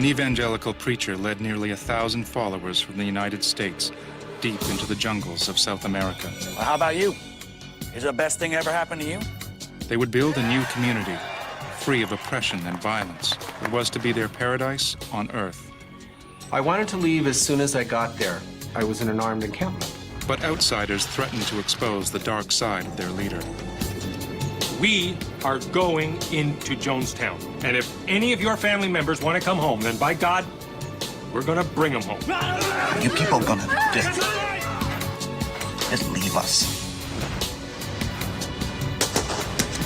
An evangelical preacher led nearly 1,000 followers from the United States deep into the jungles of South America. Well, how about you? Is the best thing ever happened to you? They would build a new community, free of oppression and violence. It was to be their paradise on earth. I wanted to leave as soon as I got there. I was in an armed encampment. But outsiders threatened to expose the dark side of their leader. We are going into Jonestown. And if any of your family members want to come home, then by God, we're going to bring them home. You people are gonna do this. Just leave us.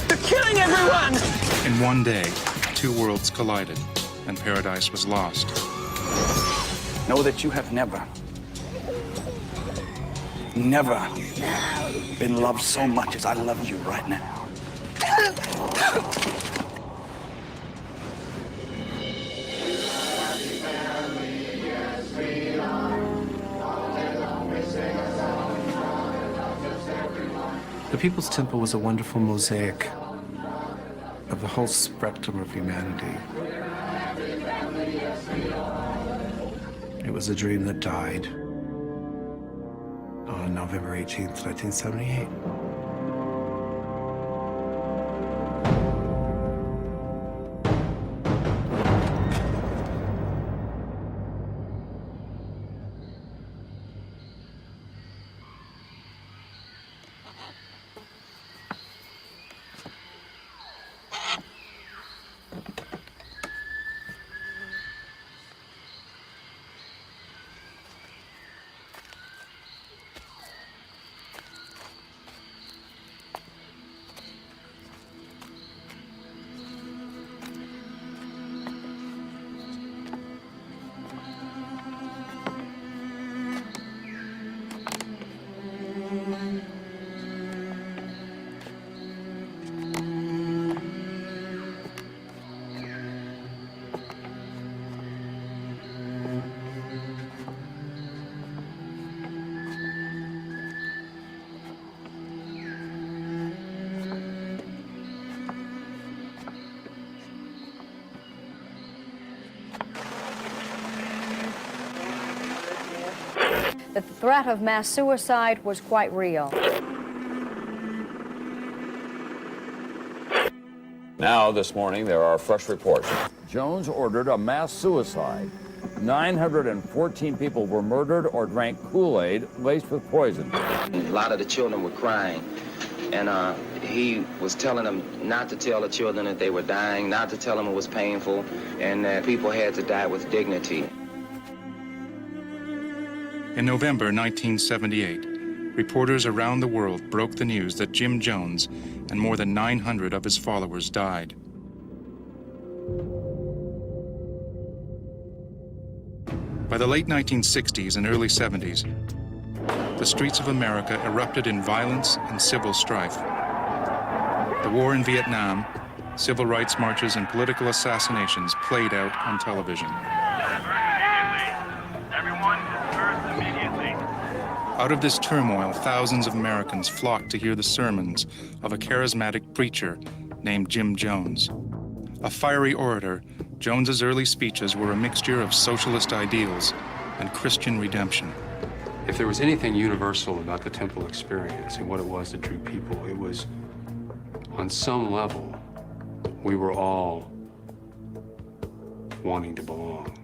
They're killing everyone! In one day, two worlds collided, and paradise was lost. Know that you have never been loved so much as I love you right now. The People's Temple was a wonderful mosaic of the whole spectrum of humanity. It was a dream that died on November 18th, 1978. The threat of mass suicide was quite real. Now, this morning, there are fresh reports. Jones ordered a mass suicide. 914 people were murdered or drank Kool-Aid laced with poison. A lot of the children were crying, and he was telling them not to tell the children that they were dying, not to tell them it was painful, and that people had to die with dignity. In November 1978, reporters around the world broke the news that Jim Jones and more than 900 of his followers died. By the late 1960s and early 70s, the streets of America erupted in violence and civil strife. The war in Vietnam, civil rights marches, and political assassinations played out on television. Out of this turmoil, thousands of Americans flocked to hear the sermons of a charismatic preacher named Jim Jones. A fiery orator, Jones's early speeches were a mixture of socialist ideals and Christian redemption. If there was anything universal about the temple experience and what it was that drew people, it was, on some level, we were all wanting to belong.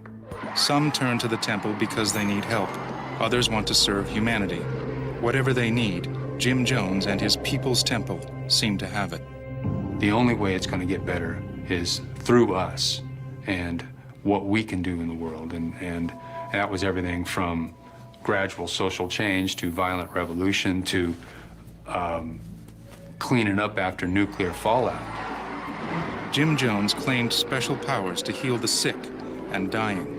Some turn to the temple because they need help. Others want to serve humanity. Whatever they need, Jim Jones and his People's Temple seem to have it. The only way it's going to get better is through us and what we can do in the world. And that was everything from gradual social change to violent revolution to cleaning up after nuclear fallout. Jim Jones claimed special powers to heal the sick and dying.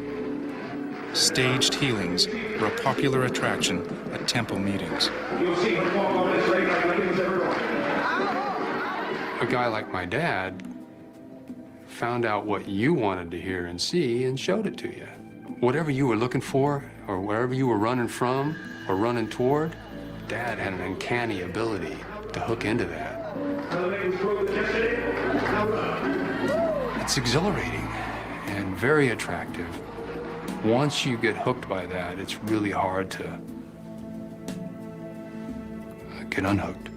Staged healings were a popular attraction at temple meetings. A guy like my dad found out what you wanted to hear and see and showed it to you. Whatever you were looking for or wherever you were running from or running toward, Dad had an uncanny ability to hook into that. It's exhilarating. and very attractive. Once you get hooked by that, it's really hard to get unhooked.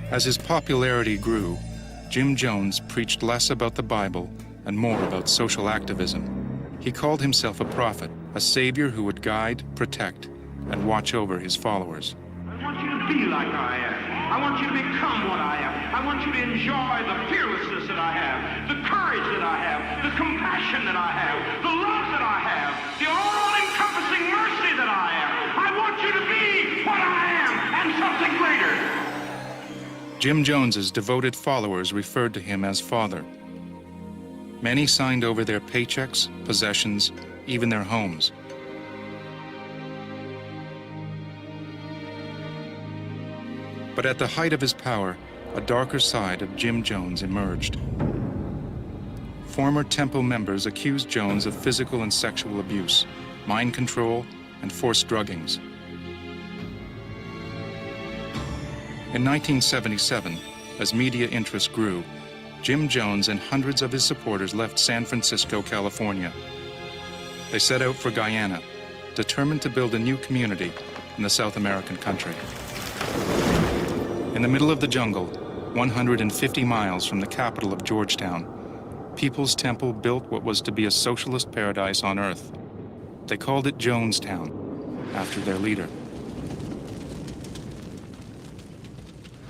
As his popularity grew, Jim Jones preached less about the Bible and more about social activism. He called himself a prophet, a savior who would guide, protect, and watch over his followers. I want you to be like I am. I want you to become what I am. I want you to enjoy the fearlessness that I have, the courage that I have, the compassion that I have, the love that I have, the all-encompassing mercy that I am. I want you to be what I am and something greater. Jim Jones's devoted followers referred to him as Father. Many signed over their paychecks, possessions, even their homes. But at the height of his power, a darker side of Jim Jones emerged. Former temple members accused Jones of physical and sexual abuse, mind control, and forced druggings. In 1977, as media interest grew, Jim Jones and hundreds of his supporters left San Francisco, California. They set out for Guyana, determined to build a new community in the South American country. In the middle of the jungle, 150 miles from the capital of Georgetown, People's Temple built what was to be a socialist paradise on earth. They called it Jonestown, after their leader.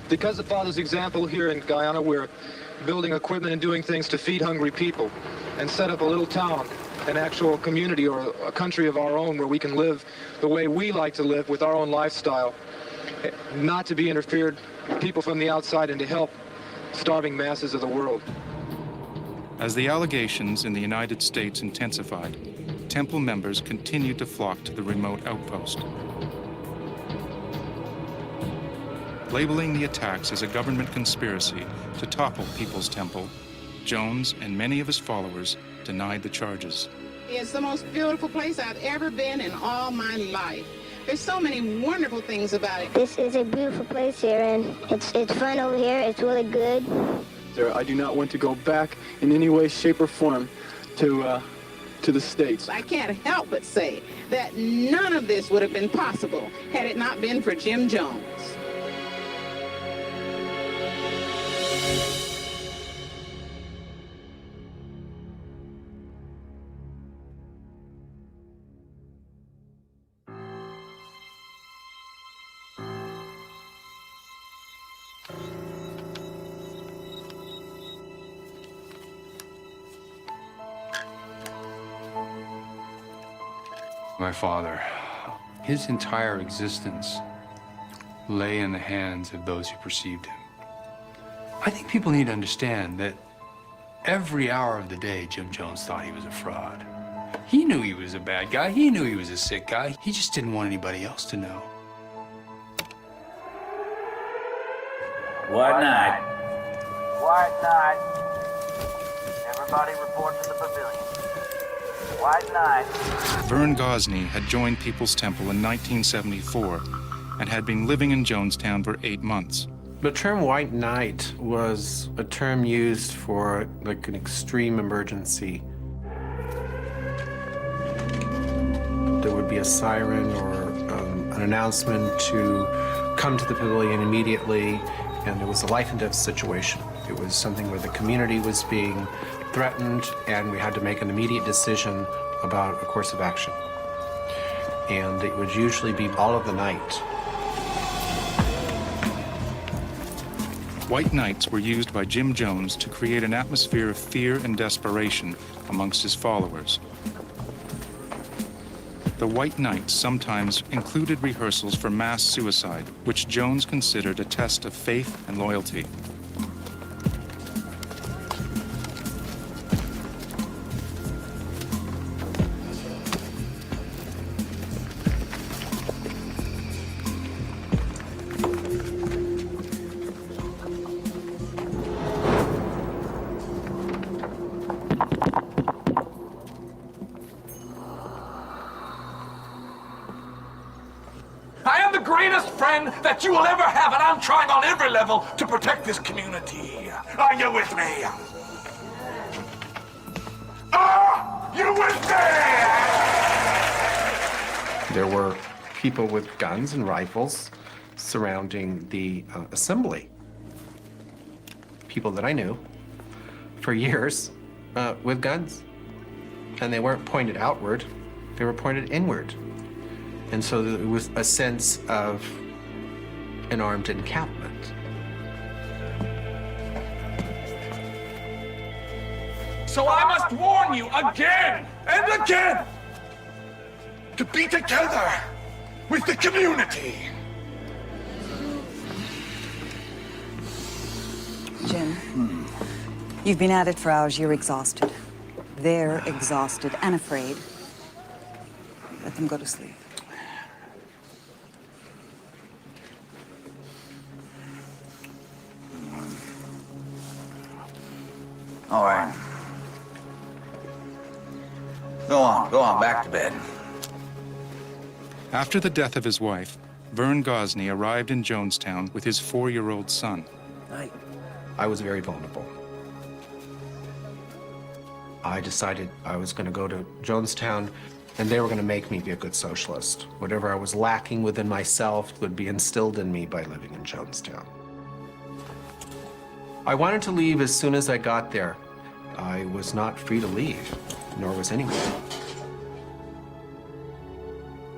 Because of Father's example here in Guyana, we're building equipment and doing things to feed hungry people and set up a little town, an actual community or a country of our own where we can live the way we like to live with our own lifestyle, not to be interfered with people from the outside and to help starving masses of the world. As the allegations in the United States intensified, temple members continued to flock to the remote outpost. Labeling the attacks as a government conspiracy to topple People's Temple, Jones and many of his followers denied the charges. It's the most beautiful place I've ever been in all my life. There's so many wonderful things about it. This is a beautiful place here, and it's fun over here. It's really good. I do not want to go back in any way, shape, or form to the States. I can't help but say that none of this would have been possible had it not been for Jim Jones. My father, his entire existence lay in the hands of those who perceived him. I think people need to understand that every hour of the day, Jim Jones thought he was a fraud. He knew he was a bad guy. He knew he was a sick guy. He just didn't want anybody else to know. White night. White night. Everybody report to the pavilion. White night. Vern Gosney had joined People's Temple in 1974 and had been living in Jonestown for 8 months. The term white night was a term used for like an extreme emergency. There would be a siren or an announcement to come to the pavilion immediately, and it was a life and death situation. It was something where the community was being threatened, and we had to make an immediate decision about a course of action. And it would usually be all of the night. White nights were used by Jim Jones to create an atmosphere of fear and desperation amongst his followers. The white nights sometimes included rehearsals for mass suicide, which Jones considered a test of faith and loyalty. That you will ever have, and I'm trying on every level to protect this community. Are you with me? You will pay! There were people with guns and rifles surrounding the assembly. People that I knew for years with guns. And they weren't pointed outward, they were pointed inward. And so there was a sense of an armed encampment. So I must warn you again and again to be together with the community. Jim, you've been at it for hours. You're exhausted. They're exhausted and afraid. Let them go to sleep. All right. Go on, back to bed. After the death of his wife, Vern Gosney arrived in Jonestown with his 4-year-old son. I was very vulnerable. I decided I was going to go to Jonestown, and they were going to make me be a good socialist. Whatever I was lacking within myself would be instilled in me by living in Jonestown. I wanted to leave as soon as I got there. I was not free to leave, nor was anyone.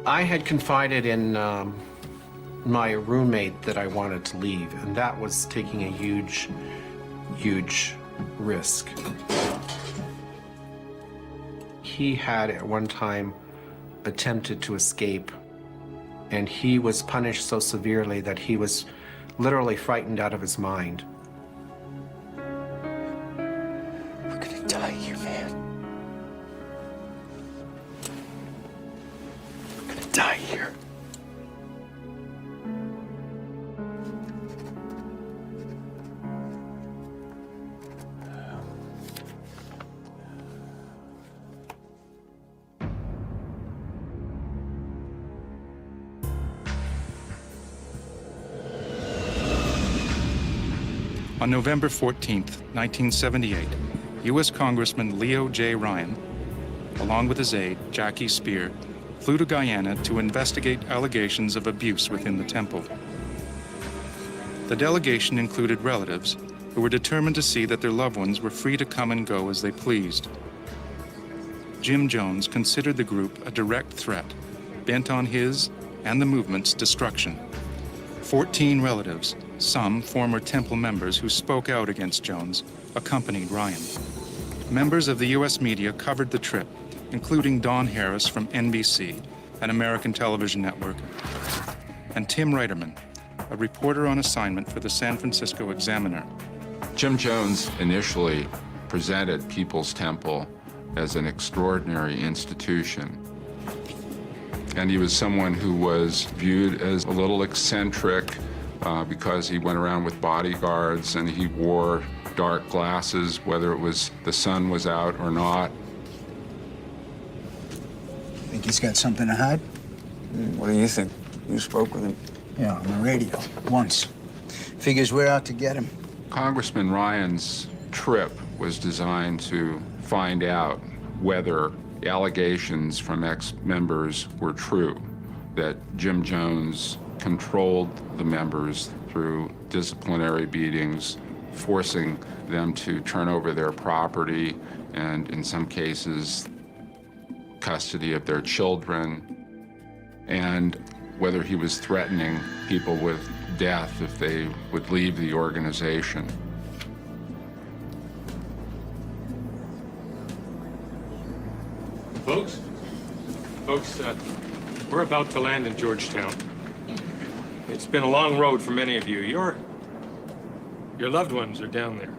I had confided in my roommate that I wanted to leave, and that was taking a huge, huge risk. He had at one time attempted to escape, and he was punished so severely that he was literally frightened out of his mind. We're gonna die here, man. We're gonna die here. On November 14th, 1978, U.S. Congressman Leo J. Ryan, along with his aide, Jackie Spear, flew to Guyana to investigate allegations of abuse within the temple. The delegation included relatives who were determined to see that their loved ones were free to come and go as they pleased. Jim Jones considered the group a direct threat, bent on his and the movement's destruction. 14 relatives, some former temple members who spoke out against Jones, accompanied Ryan. Members of the U.S. media covered the trip, including Don Harris from NBC, an American television network, and Tim Reiterman, a reporter on assignment for the San Francisco Examiner. Jim Jones initially presented People's Temple as an extraordinary institution. And he was someone who was viewed as a little eccentric because he went around with bodyguards and he wore dark glasses, whether it was the sun was out or not. Think he's got something to hide? What do you think? You spoke with him? Yeah, on the radio, once. Figures we're out to get him. Congressman Ryan's trip was designed to find out whether allegations from ex-members were true, that Jim Jones controlled the members through disciplinary beatings, forcing them to turn over their property and, in some cases, custody of their children, and whether he was threatening people with death if they would leave the organization. Folks, we're about to land in Georgetown. It's been a long road for many of you. Your loved ones are down there.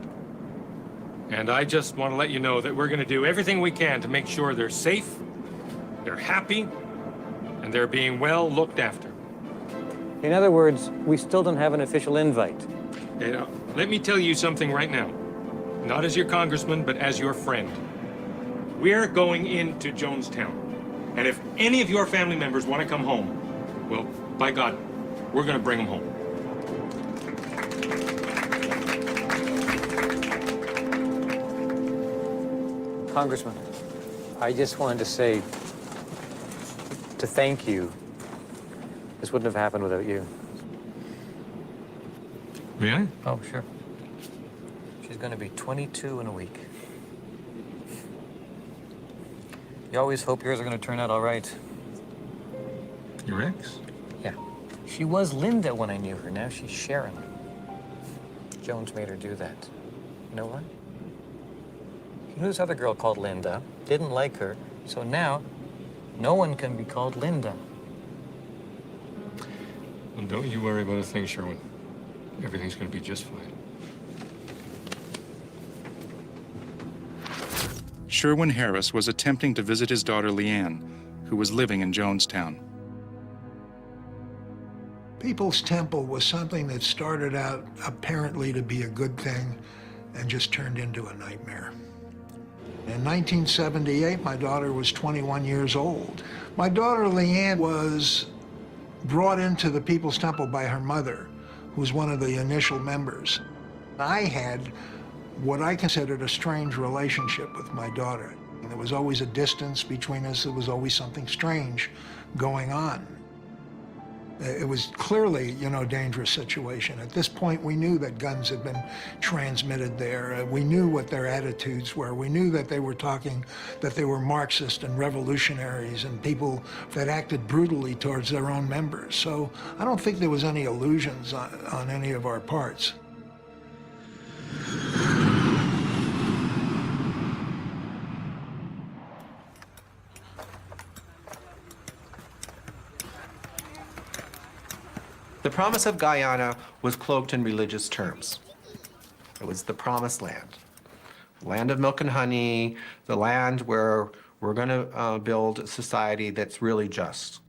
And I just want to let you know that we're going to do everything we can to make sure they're safe, they're happy, and they're being well looked after. In other words, we still don't have an official invite. Let me tell you something right now. Not as your congressman, but as your friend. We're going into Jonestown. And if any of your family members want to come home, well, by God, we're going to bring them home. Congressman, I just wanted to say, to thank you. This wouldn't have happened without you. Really? Oh, sure. She's going to be 22 in a week. You always hope yours are going to turn out all right. Your ex? Yeah. She was Linda when I knew her. Now she's Sharon. Jones made her do that. You know why? He knew this other girl called Linda, didn't like her, so now no one can be called Linda. Well, don't you worry about a thing, Sherwin. Everything's going to be just fine. Sherwin Harris was attempting to visit his daughter Leanne, who was living in Jonestown. People's Temple was something that started out apparently to be a good thing and just turned into a nightmare. In 1978, my daughter was 21 years old. My daughter Leanne was brought into the People's Temple by her mother, who was one of the initial members. I had what I considered a strange relationship with my daughter. There was always a distance between us. There was always something strange going on. It was clearly, a dangerous situation. At this point, we knew that guns had been transmitted there. We knew what their attitudes were. We knew that they were talking, that they were Marxist and revolutionaries and people that acted brutally towards their own members. So I don't think there was any illusions on any of our parts. The promise of Guyana was cloaked in religious terms. It was the promised land. Land of milk and honey, the land where we're going to build a society that's really just.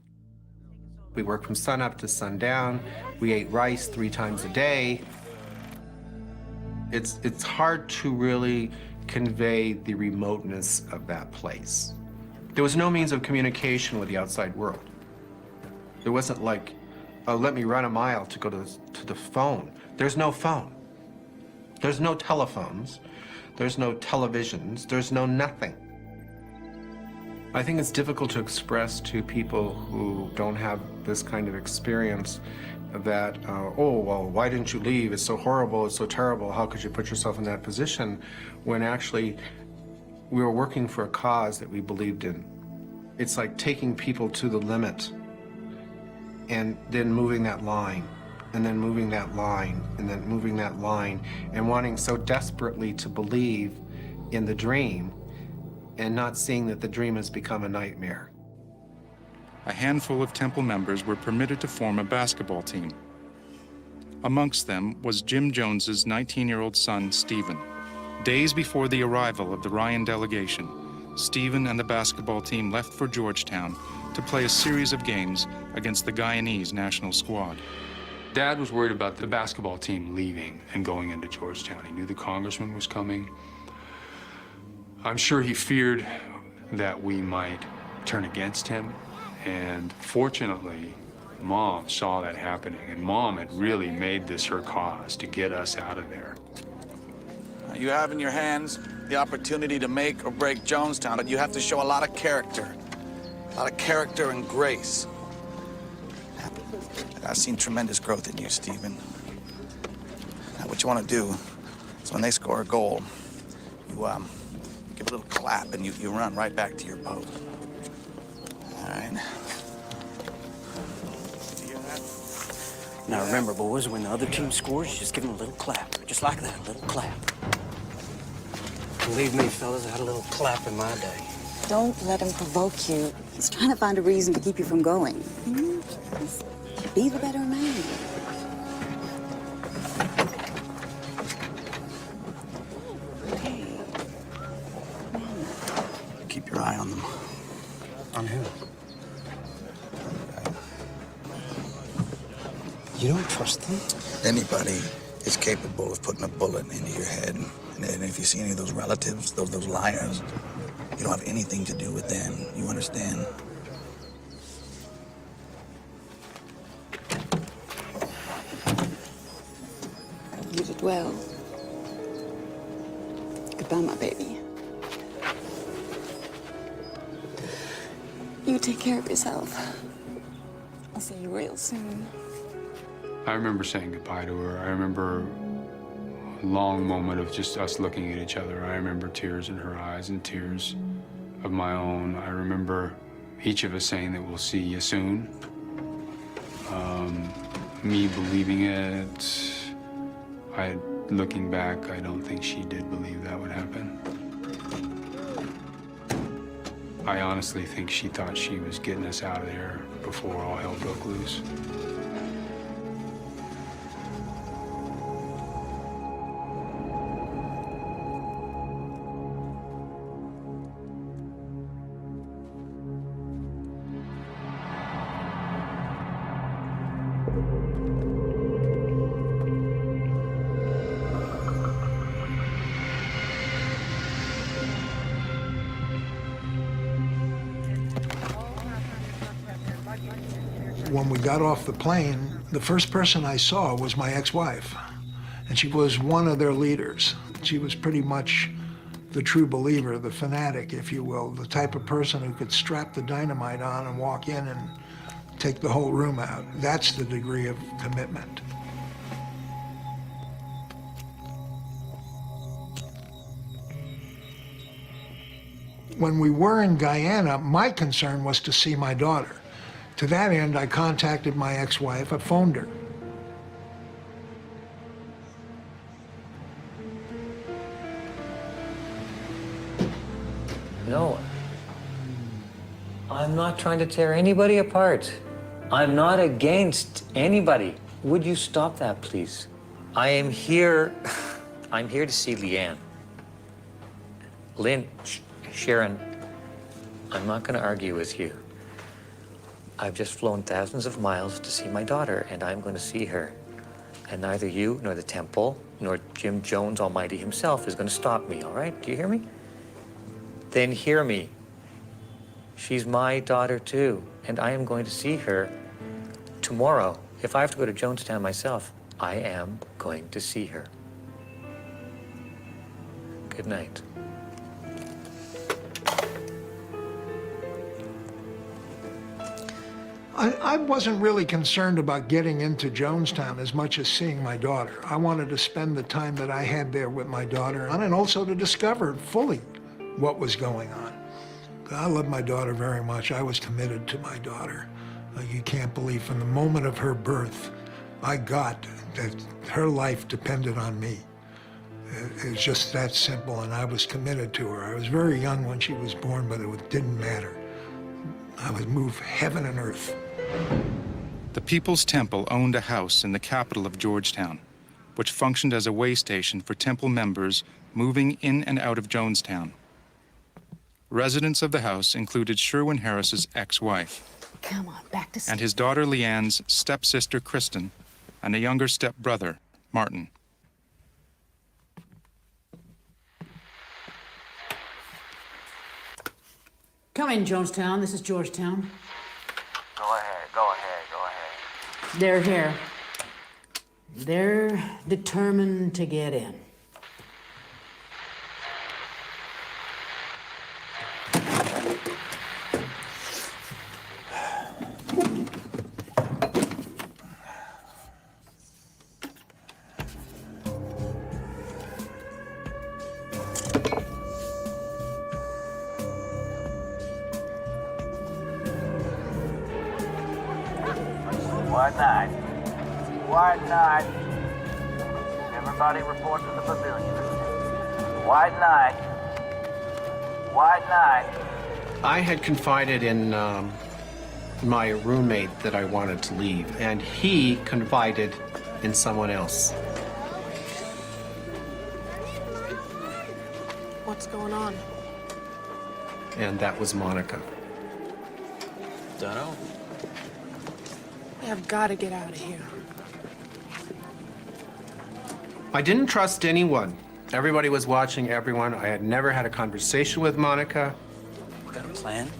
We worked from sunup to sundown. We ate rice 3 times a day. It's hard to really convey the remoteness of that place. There was no means of communication with the outside world. There wasn't like, oh, let me run a mile to go to the phone. There's no phone. There's no telephones. There's no televisions. There's no nothing. I think it's difficult to express to people who don't have this kind of experience that, oh, well, why didn't you leave? It's so horrible, it's so terrible. How could you put yourself in that position? When actually we were working for a cause that we believed in. It's like taking people to the limit and then moving that line, and then moving that line, and then moving that line, and wanting so desperately to believe in the dream and not seeing that the dream has become a nightmare. A handful of temple members were permitted to form a basketball team. Amongst them was Jim Jones's 19-year-old son, Stephen. Days before the arrival of the Ryan delegation, Stephen and the basketball team left for Georgetown to play a series of games against the Guyanese national squad. Dad was worried about the basketball team leaving and going into Georgetown. He knew the congressman was coming. I'm sure he feared that we might turn against him. And fortunately, Mom saw that happening, and Mom had really made this her cause to get us out of there. You have in your hands the opportunity to make or break Jonestown, but you have to show a lot of character. A lot of character and grace. I've seen tremendous growth in you, Stephen. Now, what you want to do is when they score a goal, you give a little clap and you run right back to your boat. All right. Now remember, boys, when the other team scores, you just give them a little clap. Just like that, a little clap. Believe me, fellas, I had a little clap in my day. Don't let him provoke you. He's trying to find a reason to keep you from going. Just be the better man. Keep your eye on them. On who? You don't trust them? Anybody is capable of putting a bullet into your head. And if you see any of those relatives, those liars, you don't have anything to do with them. You understand? You did well. Goodbye, my baby. You take care of yourself. I'll see you real soon. I remember saying goodbye to her. I remember a long moment of just us looking at each other. I remember tears in her eyes and tears of my own. I remember each of us saying that we'll see you soon. Me believing it. Looking back, I don't think she did believe that would happen. I honestly think she thought she was getting us out of there before all hell broke loose. When we got off the plane, the first person I saw was my ex-wife, and she was one of their leaders. She was pretty much the true believer, the fanatic, if you will, the type of person who could strap the dynamite on and walk in and take the whole room out. That's the degree of commitment. When we were in Guyana, my concern was to see my daughter. To that end, I contacted my ex-wife. I phoned her. No. I'm not trying to tear anybody apart. I'm not against anybody. Would you stop that, please? I am here. I'm here to see Leanne. Lynn, Sharon, I'm not going to argue with you. I've just flown thousands of miles to see my daughter, and I'm going to see her. And neither you, nor the temple, nor Jim Jones Almighty himself is going to stop me, all right? Do you hear me? Then hear me. She's my daughter, too, and I am going to see her tomorrow. If I have to go to Jonestown myself, I am going to see her. Good night. I wasn't really concerned about getting into Jonestown as much as seeing my daughter. I wanted to spend the time that I had there with my daughter and also to discover fully what was going on. I love my daughter very much. I was committed to my daughter. You can't believe from the moment of her birth, I got that her life depended on me. It's just that simple, and I was committed to her. I was very young when she was born, but it didn't matter. I would move heaven and earth. The People's Temple owned a house in the capital of Georgetown, which functioned as a way station for temple members moving in and out of Jonestown. Residents of the house included Sherwin Harris's ex-wife, Come on, back to sleep. and his daughter Leanne's stepsister Kristen, and a younger stepbrother, Martin. Come in, Jonestown. This is Georgetown. Go ahead, go ahead, go ahead. They're here. They're determined to get in. White night. White night. Everybody report to the pavilion. White night. White night. I had confided in my roommate that I wanted to leave, and he confided in someone else. What's going on? And that was Monica. Dunno. I've got to get out of here. I didn't trust anyone. Everybody was watching everyone. I had never had a conversation with Monica. We got a plan?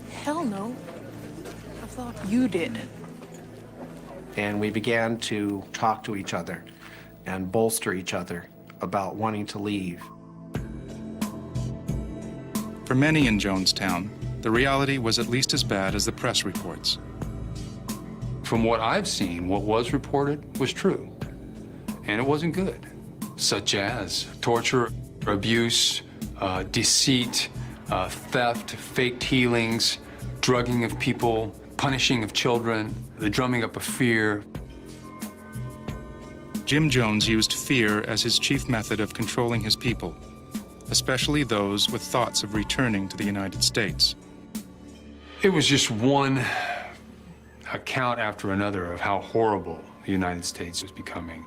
Hell no. I thought you did. And we began to talk to each other and bolster each other about wanting to leave. For many in Jonestown, The reality was at least as bad as the press reports. From what I've seen, what was reported was true, and it wasn't good, such as torture, abuse, deceit, theft, faked healings, drugging of people, punishing of children, the drumming up of fear. Jim Jones used fear as his chief method of controlling his people, especially those with thoughts of returning to the United States. It was just one account after another of how horrible the United States was becoming.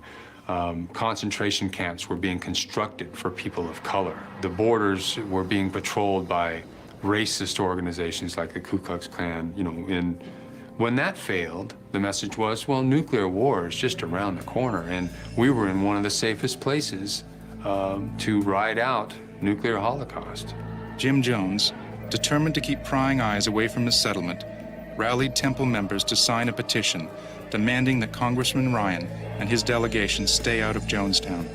Concentration camps were being constructed for people of color. The borders were being patrolled by racist organizations like the Ku Klux Klan, and when that failed, the message was, well, nuclear war is just around the corner, and we were in one of the safest places to ride out nuclear holocaust. Jim Jones, determined to keep prying eyes away from his settlement, rallied Temple members to sign a petition demanding that Congressman Ryan and his delegation stay out of Jonestown.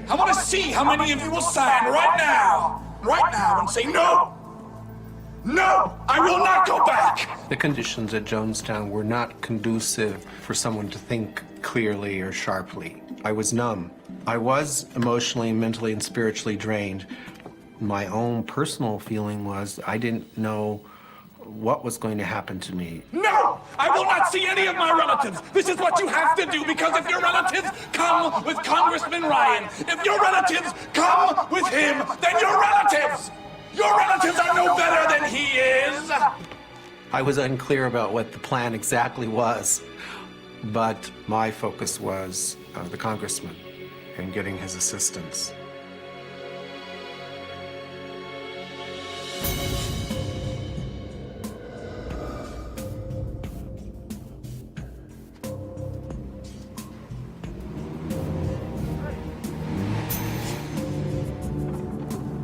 I want to see how many of you will sign right now, and say no! No, I will not go back! The conditions at Jonestown were not conducive for someone to think clearly or sharply. I was numb. I was emotionally, mentally, and spiritually drained. My own personal feeling was I didn't know what was going to happen to me. No! I will not see any of my relatives! This is what you have to do, because if your relatives come with Congressman Ryan, if your relatives come with him, then your relatives are no better than he is! I was unclear about what the plan exactly was, but my focus was the congressman and getting his assistance.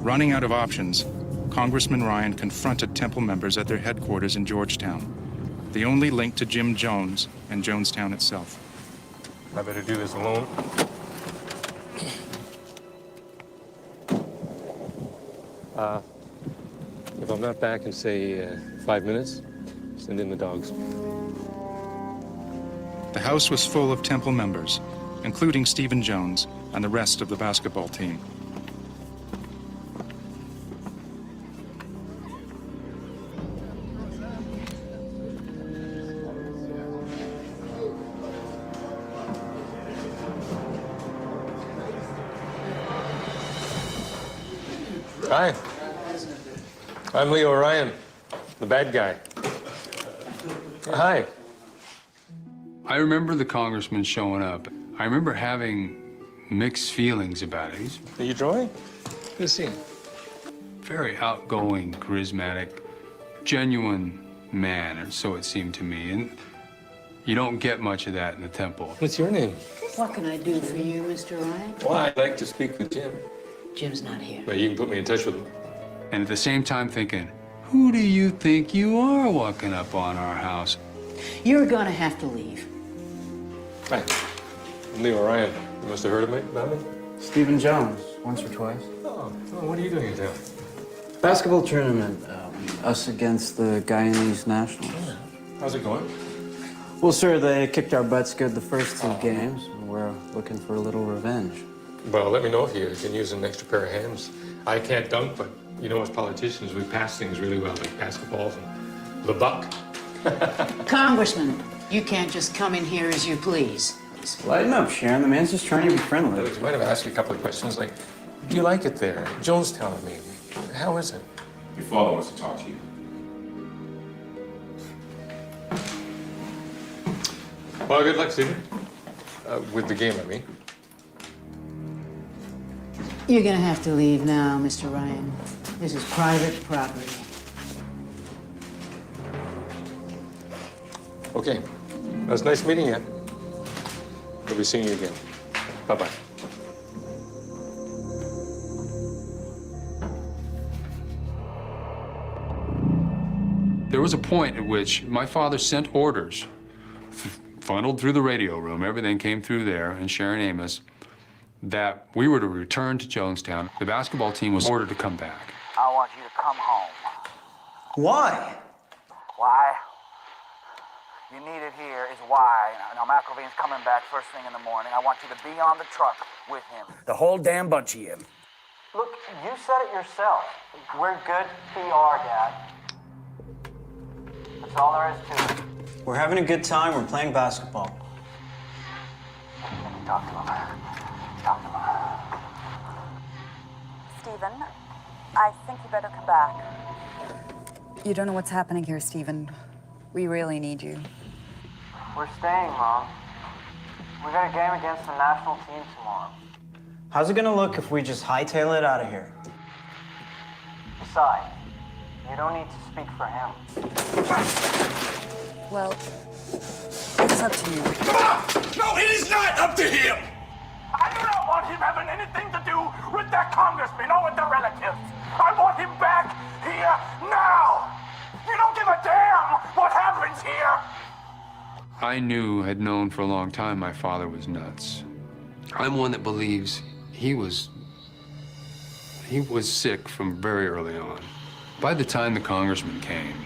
Running out of options, Congressman Ryan confronted Temple members at their headquarters in Georgetown, the only link to Jim Jones and Jonestown itself. I better do this alone. If I'm not back in, say, 5 minutes, send in the dogs. The house was full of Temple members, including Stephen Jones and the rest of the basketball team. Hi. I'm Leo Ryan, the bad guy. Hi. I remember the congressman showing up. I remember having mixed feelings about it. Are you drawing? Good to see you. Very outgoing, charismatic, genuine man, or so it seemed to me. And you don't get much of that in the Temple. What's your name? What can I do for you, Mr. Ryan? Well, I'd like to speak with Jim. Jim's not here. Well, you can put me in touch with him. And at the same time thinking, who do you think you are walking up on our house? You're gonna have to leave. Hi. I'm Leo Ryan. You must have heard about me? Stephen Jones, once or twice. Oh, what are you doing in town? Basketball tournament, us against the Guyanese Nationals. Yeah. How's it going? Well, sir, they kicked our butts good the first two games, and we're looking for a little revenge. Well, let me know if you can use an extra pair of hands. I can't dunk, but you know, as politicians, we pass things really well, like basketballs and the buck. Congressman, you can't just come in here as you please. Lighten up, Sharon. The man's just trying to be friendly. Look, you might have asked you a couple of questions, like, do you like it there? Jonestown, I mean. How is it? Your father wants to talk to you. Well, good luck, Stephen. With the game, I mean. You're gonna have to leave now, Mr. Ryan. This is private property. Okay. It was nice meeting you. We'll be seeing you again. Bye-bye. There was a point at which my father sent orders, funneled through the radio room, everything came through there, and Sharon Amos, that we were to return to Jonestown. The basketball team was ordered to come back. I want you to come home. Why? Why? You need it here is why. Now, McElveen's coming back first thing in the morning. I want you to be on the truck with him. The whole damn bunch of you. Look, you said it yourself. We're good PR, Dad. That's all there is to it. We're having a good time. We're playing basketball. Talk to him. Talk to him. Stephen, I think you better come back. You don't know what's happening here, Stephen. We really need you. We're staying, Mom. We got a game against the national team tomorrow. How's it gonna look if we just hightail it out of here? Besides, you don't need to speak for him. Well, it's up to you. No, it is not up to him! I do not want him having anything to do with that congressman or with the relatives. I want him back here now! You don't give a damn what happens here! Had known for a long time my father was nuts. I'm one that believes he was sick from very early on. By the time the congressman came,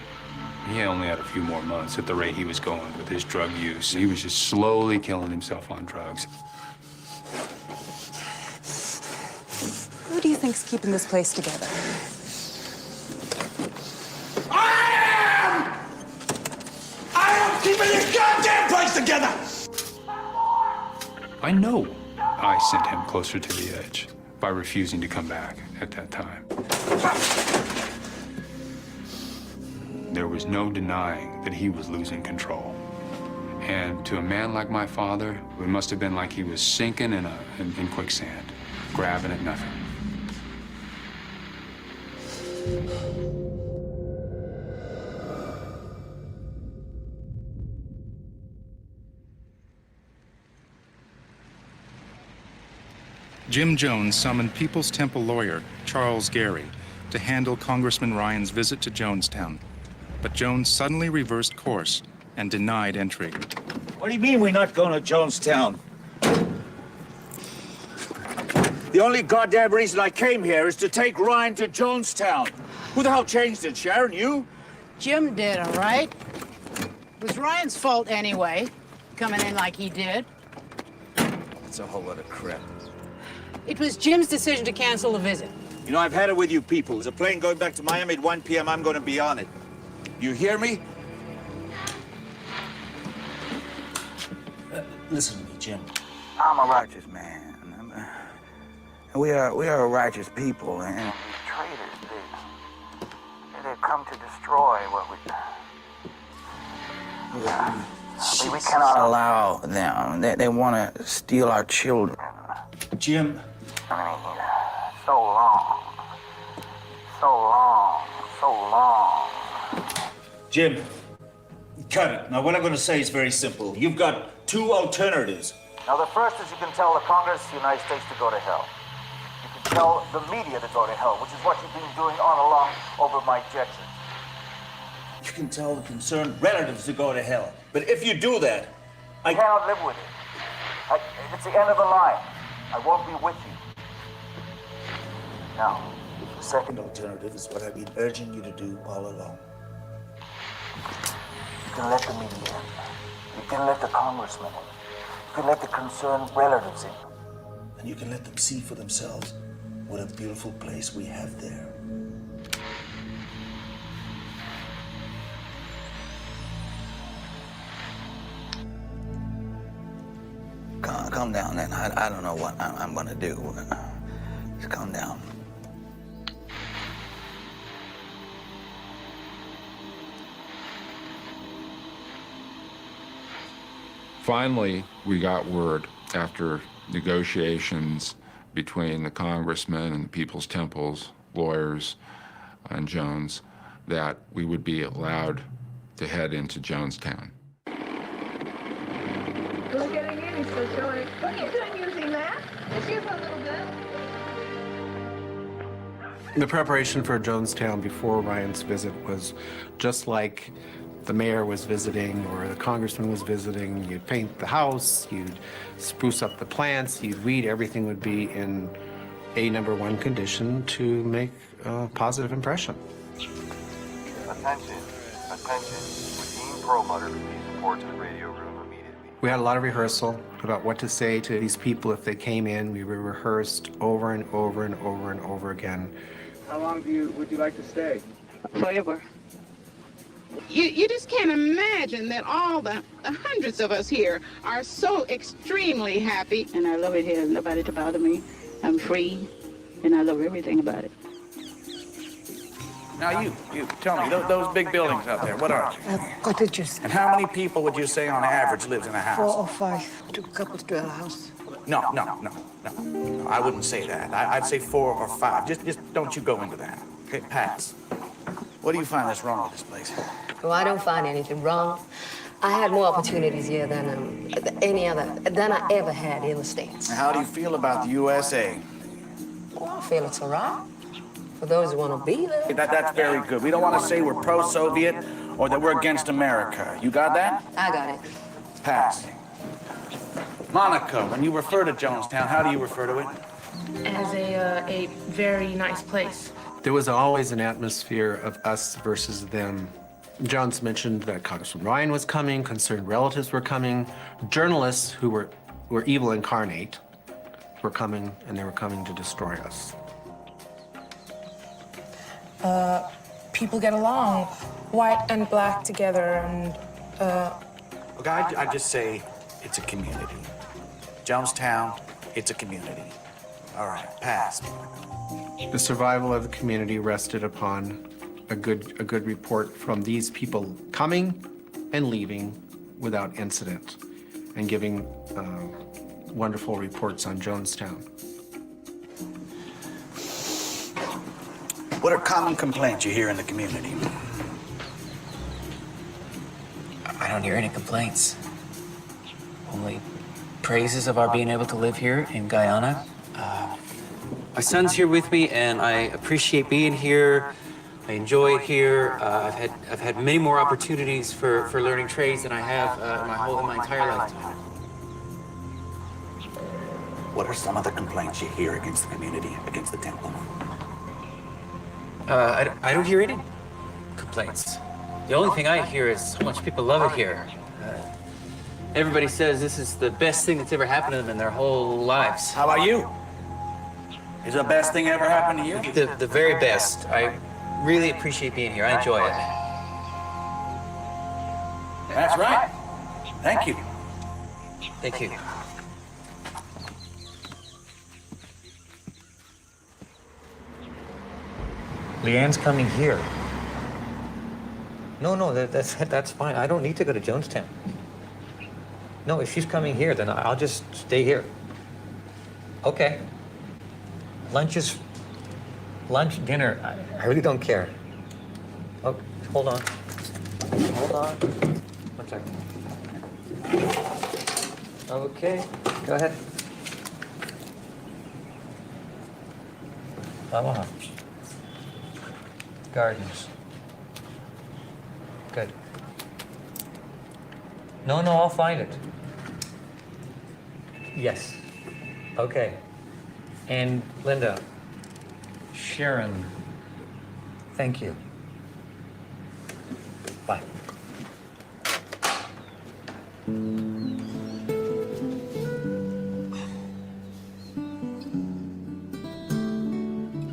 he only had a few more months at the rate he was going with his drug use. He was just slowly killing himself on drugs. Who do you think's keeping this place together? I am keeping this goddamn place together! I know I sent him closer to the edge by refusing to come back at that time. There was no denying that he was losing control. And to a man like my father, it must have been like he was sinking in quicksand, grabbing at nothing. Jim Jones summoned People's Temple lawyer Charles Gary to handle Congressman Ryan's visit to Jonestown. But Jones suddenly reversed course and denied entry. What do you mean we're not going to Jonestown? The only goddamn reason I came here is to take Ryan to Jonestown. Who the hell changed it, Sharon? You? Jim did, all right? It was Ryan's fault anyway, coming in like he did. That's a whole lot of crap. It was Jim's decision to cancel the visit. You know, I've had it with you people. There's a plane going back to Miami at 1 p.m. I'm going to be on it. You hear me? Listen to me, Jim. I'm a righteous man. We are a righteous people, and These traitors, they've come to destroy what we cannot allow them. They want to steal our children. Jim. I mean, so long. Jim, cut it. Now, what I'm going to say is very simple. You've got two alternatives. Now, the first is you can tell the Congress of the United States to go to hell. You can tell the media to go to hell, which is what you've been doing all along over my objections. You can tell the concerned relatives to go to hell. But if you do that, I cannot live with it. It's the end of the line. I won't be with you. Now, the second alternative is what I've been urging you to do all along. You can let the media in. You can let the congressmen in. You can let the concerned relatives in. And you can let them see for themselves what a beautiful place we have there. Calm down, then. I don't know what I'm going to do. Just calm down. Finally, we got word after negotiations between the congressman and the People's Temple's lawyers and Jones that we would be allowed to head into Jonestown. Who's getting in? He's still showing. What are you doing using that? Excuse me a little bit. The preparation for Jonestown before Ryan's visit was just like the mayor was visiting or the congressman was visiting. You'd paint the house, you'd spruce up the plants, you'd weed, everything would be in a #1 condition to make a positive impression. Attention, attention. Dean Perlmutter, please report to the radio room immediately. We had a lot of rehearsal about what to say to these people if they came in. We rehearsed over and over and over and over again. How long would you like to stay? Forever. You just can't imagine that all the hundreds of us here are so extremely happy. And I love it here. Nobody to bother me. I'm free, and I love everything about it. Now you tell me, those big buildings out there, what are they? Cottages. And how many people would you say on average lives in a house? 4 or 5. 2 couples to a house. No, I wouldn't say that. I'd say 4 or 5. Just don't you go into that. Okay, pass. What do you find that's wrong with this place? Well, I don't find anything wrong. I had more opportunities here than than I ever had in the States. How do you feel about the USA? Well, I feel it's all right for those who want to be there. That's very good. We don't want to say we're pro-Soviet or that we're against America. You got that? I got it. Pass. Monica, when you refer to Jonestown, how do you refer to it? As a very nice place. There was always an atmosphere of us versus them. Jones mentioned that Congressman Ryan was coming, concerned relatives were coming, journalists who were evil incarnate were coming, and they were coming to destroy us. People get along, white and black together, and Look, I just say it's a community. Jonestown, it's a community. All right, pass. The survival of the community rested upon a good report from these people coming and leaving without incident and giving wonderful reports on Jonestown. What are common complaints you hear in the community? I don't hear any complaints. Only praises of our being able to live here in Guyana. My son's here with me, and I appreciate being here. I enjoy it here. I've had many more opportunities for learning trades than I have in my entire lifetime. What are some of the complaints you hear against the community, against the temple? I don't hear any complaints. The only thing I hear is how much people love it here. Everybody says this is the best thing that's ever happened to them in their whole lives. How about you? Is the best thing ever happened to you? The very best. I really appreciate being here. I enjoy it. That's right. Thank you. Thank you. Leanne's coming here. No, that's fine. I don't need to go to Jonestown. No, if she's coming here, then I'll just stay here. Okay. Lunch, dinner, I really don't care. Oh, hold on. Hold on. 1 second. Okay, go ahead. Omaha. Gardens. Good. No, I'll find it. Yes. Okay. And Linda, Sharon, thank you. Bye.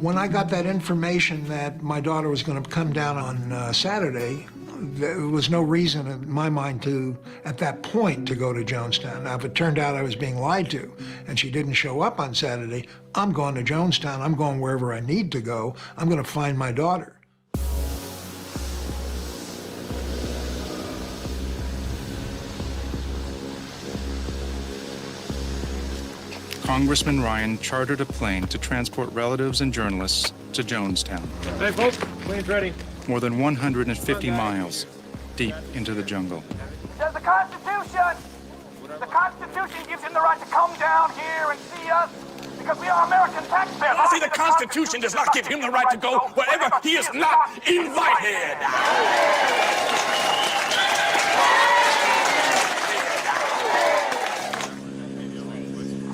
When I got that information that my daughter was going to come down on Saturday, there was no reason in my mind to, at that point, to go to Jonestown. Now, if it turned out I was being lied to and she didn't show up on Saturday, I'm going to Jonestown. I'm going wherever I need to go. I'm going to find my daughter. Congressman Ryan chartered a plane to transport relatives and journalists to Jonestown. Hey, folks, plane's ready. More than 150 miles deep into the jungle. Says the Constitution gives him the right to come down here and see us because we are American taxpayers. I say the Constitution does not give him the right to go wherever he is not invited.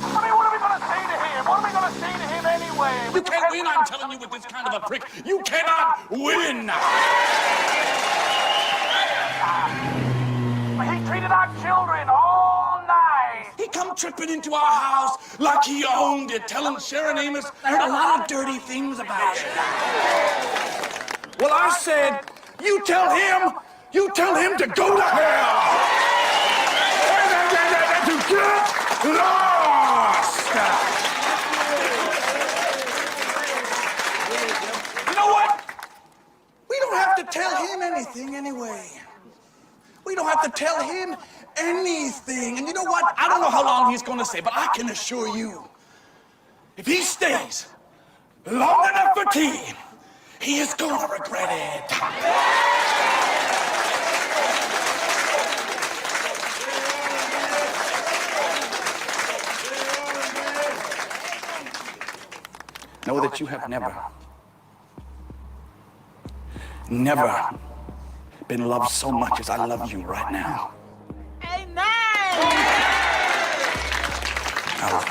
I mean, what are we going to say to him? What are we going to say to him anyway? You can't win, I'm telling you, with this kind of a prick. You cannot win! He treated our children all night. He come tripping into our house like he owned it, telling Sharon Amos I heard a lot of dirty things about you. Well, I said, you tell him to go to hell! To get lost! You know what? We don't have to tell him anything anyway. We don't have to tell him anything. And you know what? I don't know how long he's going to stay, but I can assure you, if he stays long enough for tea, he is going to regret it. Know that you have never been loved so much as I love you right now. Amen! I love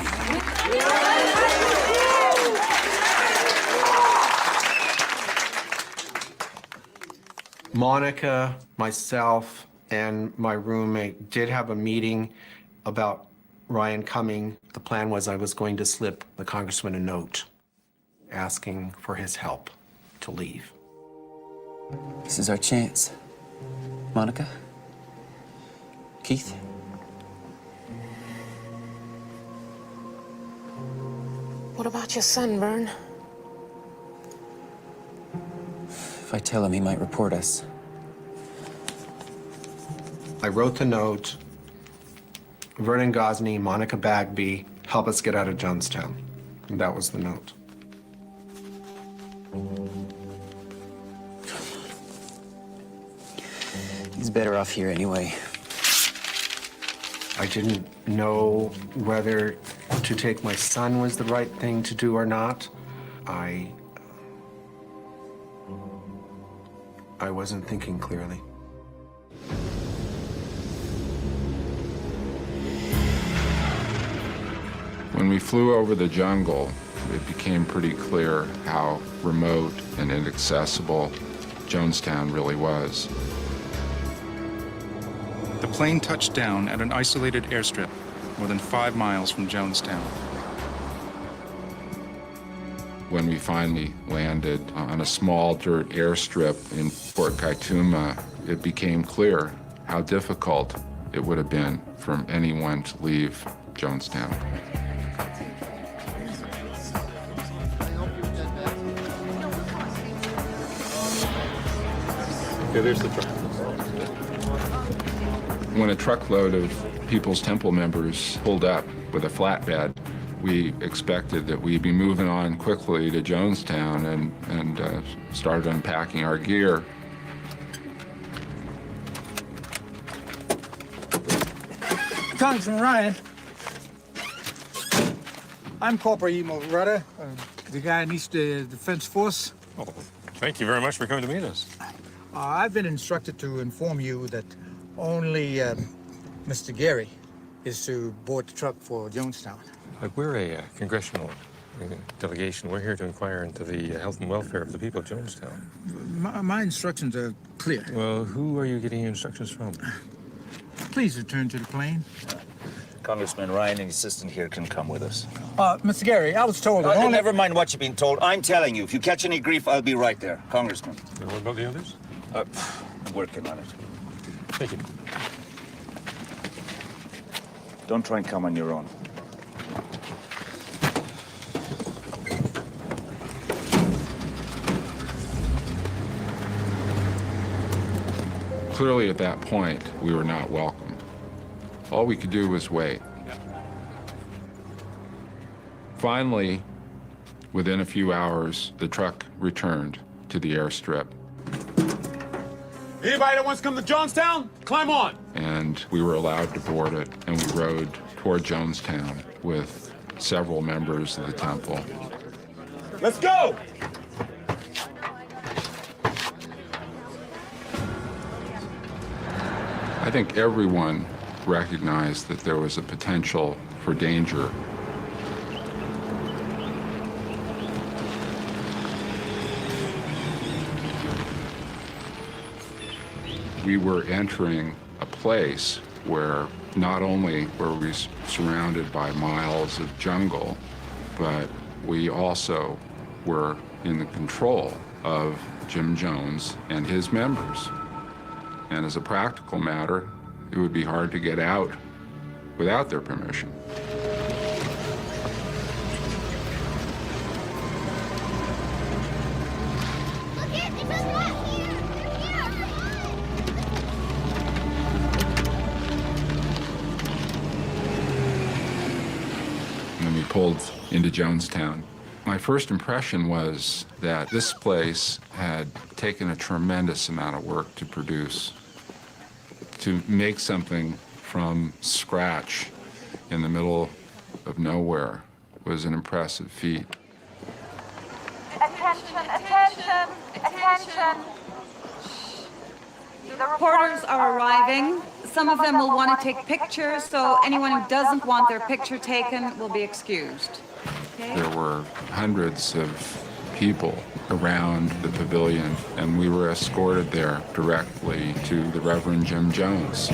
you. Monica, myself, and my roommate did have a meeting about Ryan coming. The plan was I was going to slip the congressman a note asking for his help to leave. This is our chance. Monica? Keith? What about your sunburn? If I tell him, he might report us. I wrote the note. Vernon Gosney, Monica Bagby, help us get out of Jonestown. And that was the note. He's better off here anyway. I didn't know whether to take my son was the right thing to do or not. I wasn't thinking clearly. When we flew over the jungle, it became pretty clear how remote and inaccessible Jonestown really was. The plane touched down at an isolated airstrip more than 5 miles from Jonestown. When we finally landed on a small dirt airstrip in Fort Kaituma, it became clear how difficult it would have been for anyone to leave Jonestown. Okay, there's the truck. When a truckload of People's Temple members pulled up with a flatbed, we expected that we'd be moving on quickly to Jonestown and started unpacking our gear. Congressman Ryan, I'm Corporal Emo Rudder, the guy in East Defense Force. Oh, thank you very much for coming to meet us. I've been instructed to inform you that only Mr. Gary is to board the truck for Jonestown. We're a congressional delegation. We're here to inquire into the health and welfare of the people of Jonestown. My instructions are clear. Well, who are you getting your instructions from? Please return to the plane. Congressman Ryan and his assistant here can come with us. Mr. Gary, I was told that only... Never mind what you've been told. I'm telling you, if you catch any grief, I'll be right there. Congressman. And what about the others? I'm working on it. Thank you. Don't try and come on your own. Clearly, at that point, we were not welcome. All we could do was wait. Finally, within a few hours, the truck returned to the airstrip. Anybody that wants to come to Jonestown, climb on. And we were allowed to board it, and we rode toward Jonestown with several members of the temple. Let's go! I think everyone recognized that there was a potential for danger. we were entering a place where not only were we surrounded by miles of jungle, but we also were in the control of Jim Jones and his members. And as a practical matter, it would be hard to get out without their permission. When we pulled into Jonestown, my first impression was that this place had taken a tremendous amount of work to produce. To make something from scratch in the middle of nowhere was an impressive feat. Attention, attention, attention. The reporters are arriving. Some of them will want to take pictures, so anyone who doesn't want their picture taken will be excused. Okay? There were hundreds of people around the pavilion, and we were escorted there directly to the Reverend Jim Jones.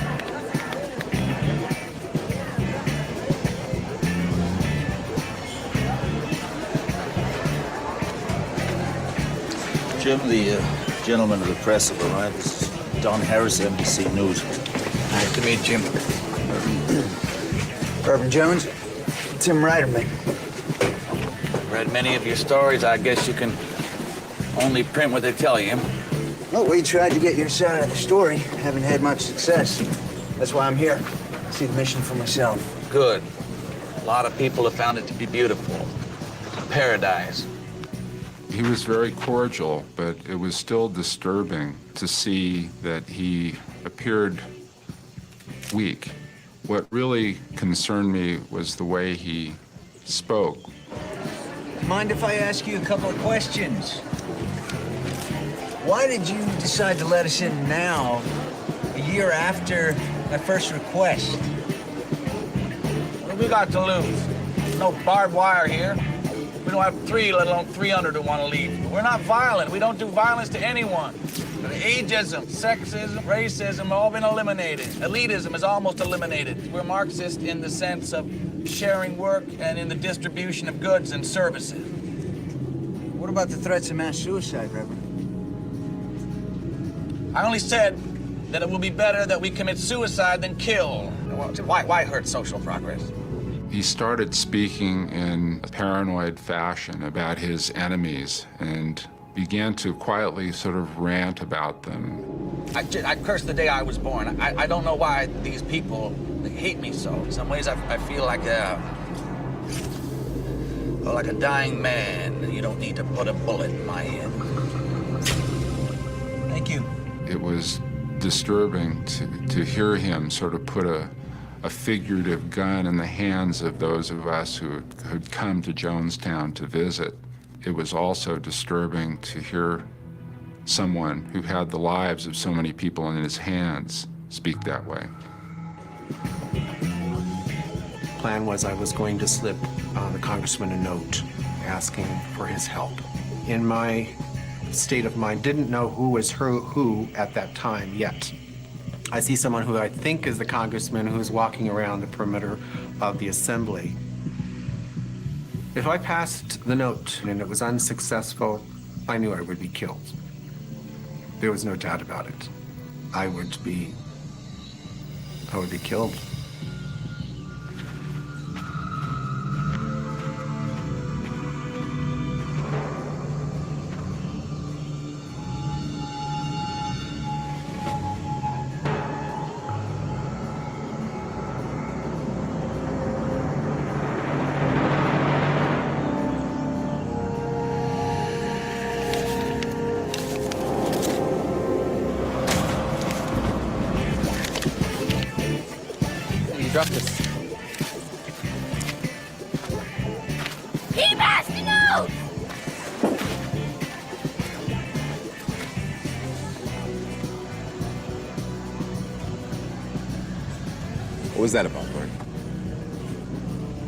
Jim, the gentleman of the press have arrived. This is Don Harris, NBC News. Nice to meet Jim. Reverend Jones, Tim Ryderman. Read many of your stories. I guess you can only print what they tell you. Well, we tried to get your side of the story. Haven't had much success. That's why I'm here. See the mission for myself. Good. A lot of people have found it to be beautiful. Paradise. He was very cordial, but it was still disturbing to see that he appeared weak. What really concerned me was the way he spoke. Mind if I ask you a couple of questions? Why did you decide to let us in now, a year after my first request? What have we got to lose? No barbed wire here. We don't have 3, let alone 300 who want to leave. We're not violent. We don't do violence to anyone. Ageism, sexism, racism have all been eliminated. Elitism is almost eliminated. We're Marxist in the sense of sharing work and in the distribution of goods and services. What about the threats of mass suicide, Reverend? I only said that it will be better that we commit suicide than kill. Why hurt social progress? He started speaking in a paranoid fashion about his enemies and began to quietly sort of rant about them. I cursed the day I was born. I don't know why these people hate me so. In some ways, I feel like a dying man. You don't need to put a bullet in my head. Thank you. It was disturbing to hear him sort of put a figurative gun in the hands of those of us who had come to Jonestown to visit. It was also disturbing to hear someone who had the lives of so many people in his hands speak that way. Plan was I was going to slip the congressman a note asking for his help. In my state of mind, didn't know who was who at that time yet. I see someone who I think is the congressman who's walking around the perimeter of the assembly. If I passed the note and it was unsuccessful, I knew I would be killed. There was no doubt about it. I would be killed. Drop this. He passed the note! What was that about, Bert?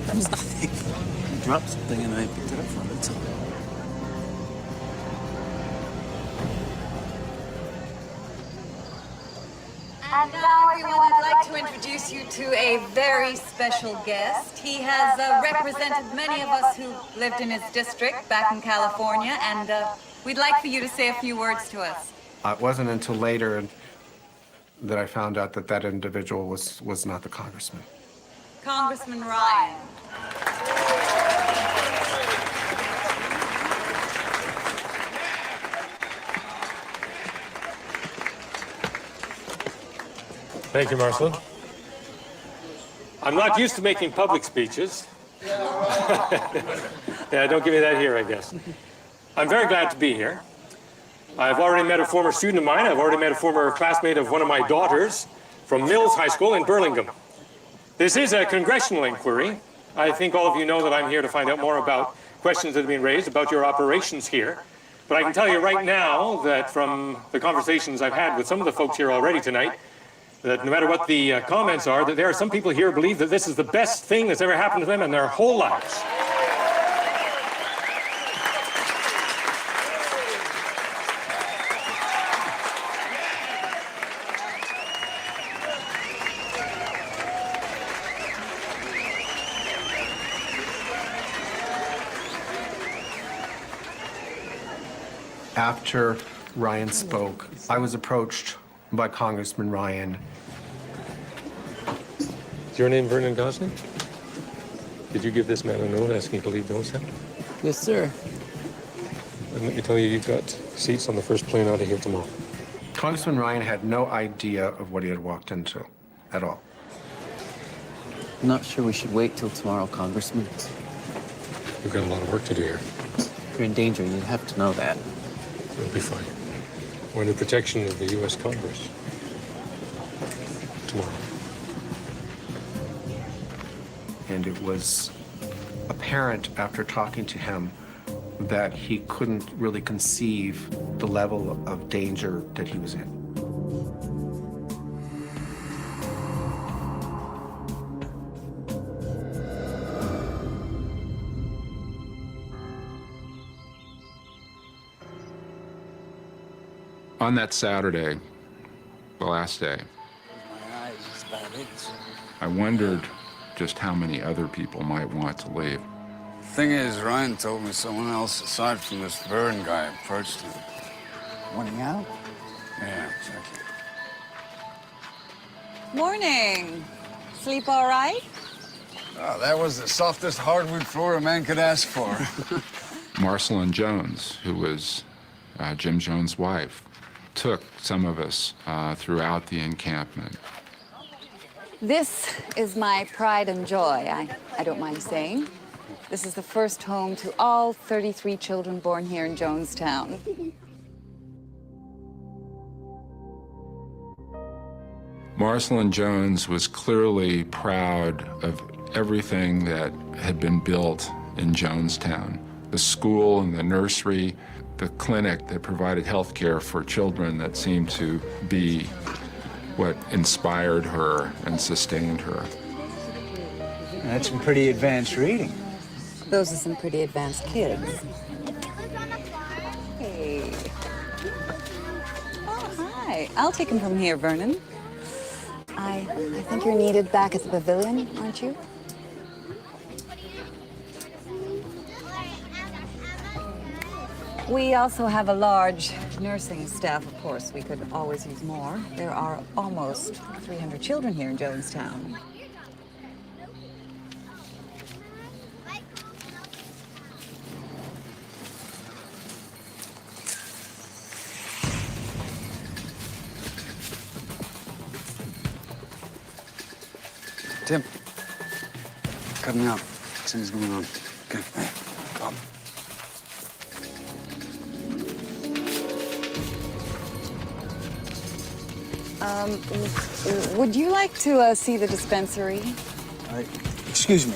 That was nothing. He dropped something and I picked it up from him. That's all. And now, everyone, I'd like to introduce you to a very special guest. He has represented many of us who lived in his district back in California, and we'd like for you to say a few words to us. It wasn't until later that I found out that that individual was not the congressman. Congressman Ryan. Thank you, Marcel. I'm not used to making public speeches. Yeah, don't give me that here, I guess. I'm very glad to be here. I've already met a former student of mine. I've already met a former classmate of one of my daughters from Mills High School in Burlingame. This is a congressional inquiry. I think all of you know that I'm here to find out more about questions that have been raised about your operations here. But I can tell you right now that from the conversations I've had with some of the folks here already tonight, that no matter what the comments are, that there are some people here who believe that this is the best thing that's ever happened to them in their whole lives. After Ryan spoke, I was approached by Congressman Ryan. Is your name Vernon Gosling? Did you give this man a note asking to leave Jonestown? Yes, sir. And let me tell you, you've got seats on the first plane out of here tomorrow. Congressman Ryan had no idea of what he had walked into at all. I'm not sure we should wait till tomorrow, Congressman. We've got a lot of work to do here. You're in danger, and you have to know that. We'll be fine. We're under protection of the U.S. Congress. Tomorrow. And it was apparent after talking to him that he couldn't really conceive the level of danger that he was in. On that Saturday, the last day, I wondered just how many other people might want to leave. Thing is, Ryan told me someone else aside from this Vern guy approached him. Wanting out? Yeah, exactly. Morning. Sleep all right? Oh, that was the softest hardwood floor a man could ask for. Marcelyn Jones, who was Jim Jones' wife, took some of us throughout the encampment. This is my pride and joy, I don't mind saying. This is the first home to all 33 children born here in Jonestown. Marcelyn Jones was clearly proud of everything that had been built in Jonestown. The school and the nursery, the clinic that provided health care for children that seemed to be what inspired her and sustained her. That's some pretty advanced reading. Those are some pretty advanced kids. Hey. Oh, hi. I'll take him from here, Vernon. I think you're needed back at the pavilion, aren't you? We also have a large nursing staff, of course. We could always use more. There are almost 300 children here in Jonestown. Tim, coming out. Something's going on. Okay. Bob. Would you like to see the dispensary? Excuse me.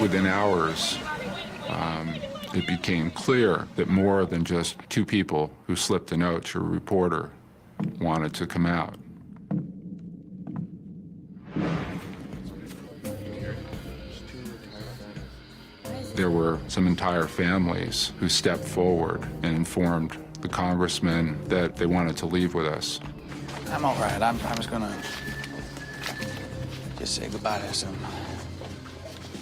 Within hours, it became clear that more than just two people who slipped a note to a reporter wanted to come out. There were some entire families who stepped forward and informed the congressman that they wanted to leave with us. I'm all right. I'm just gonna just say goodbye to some.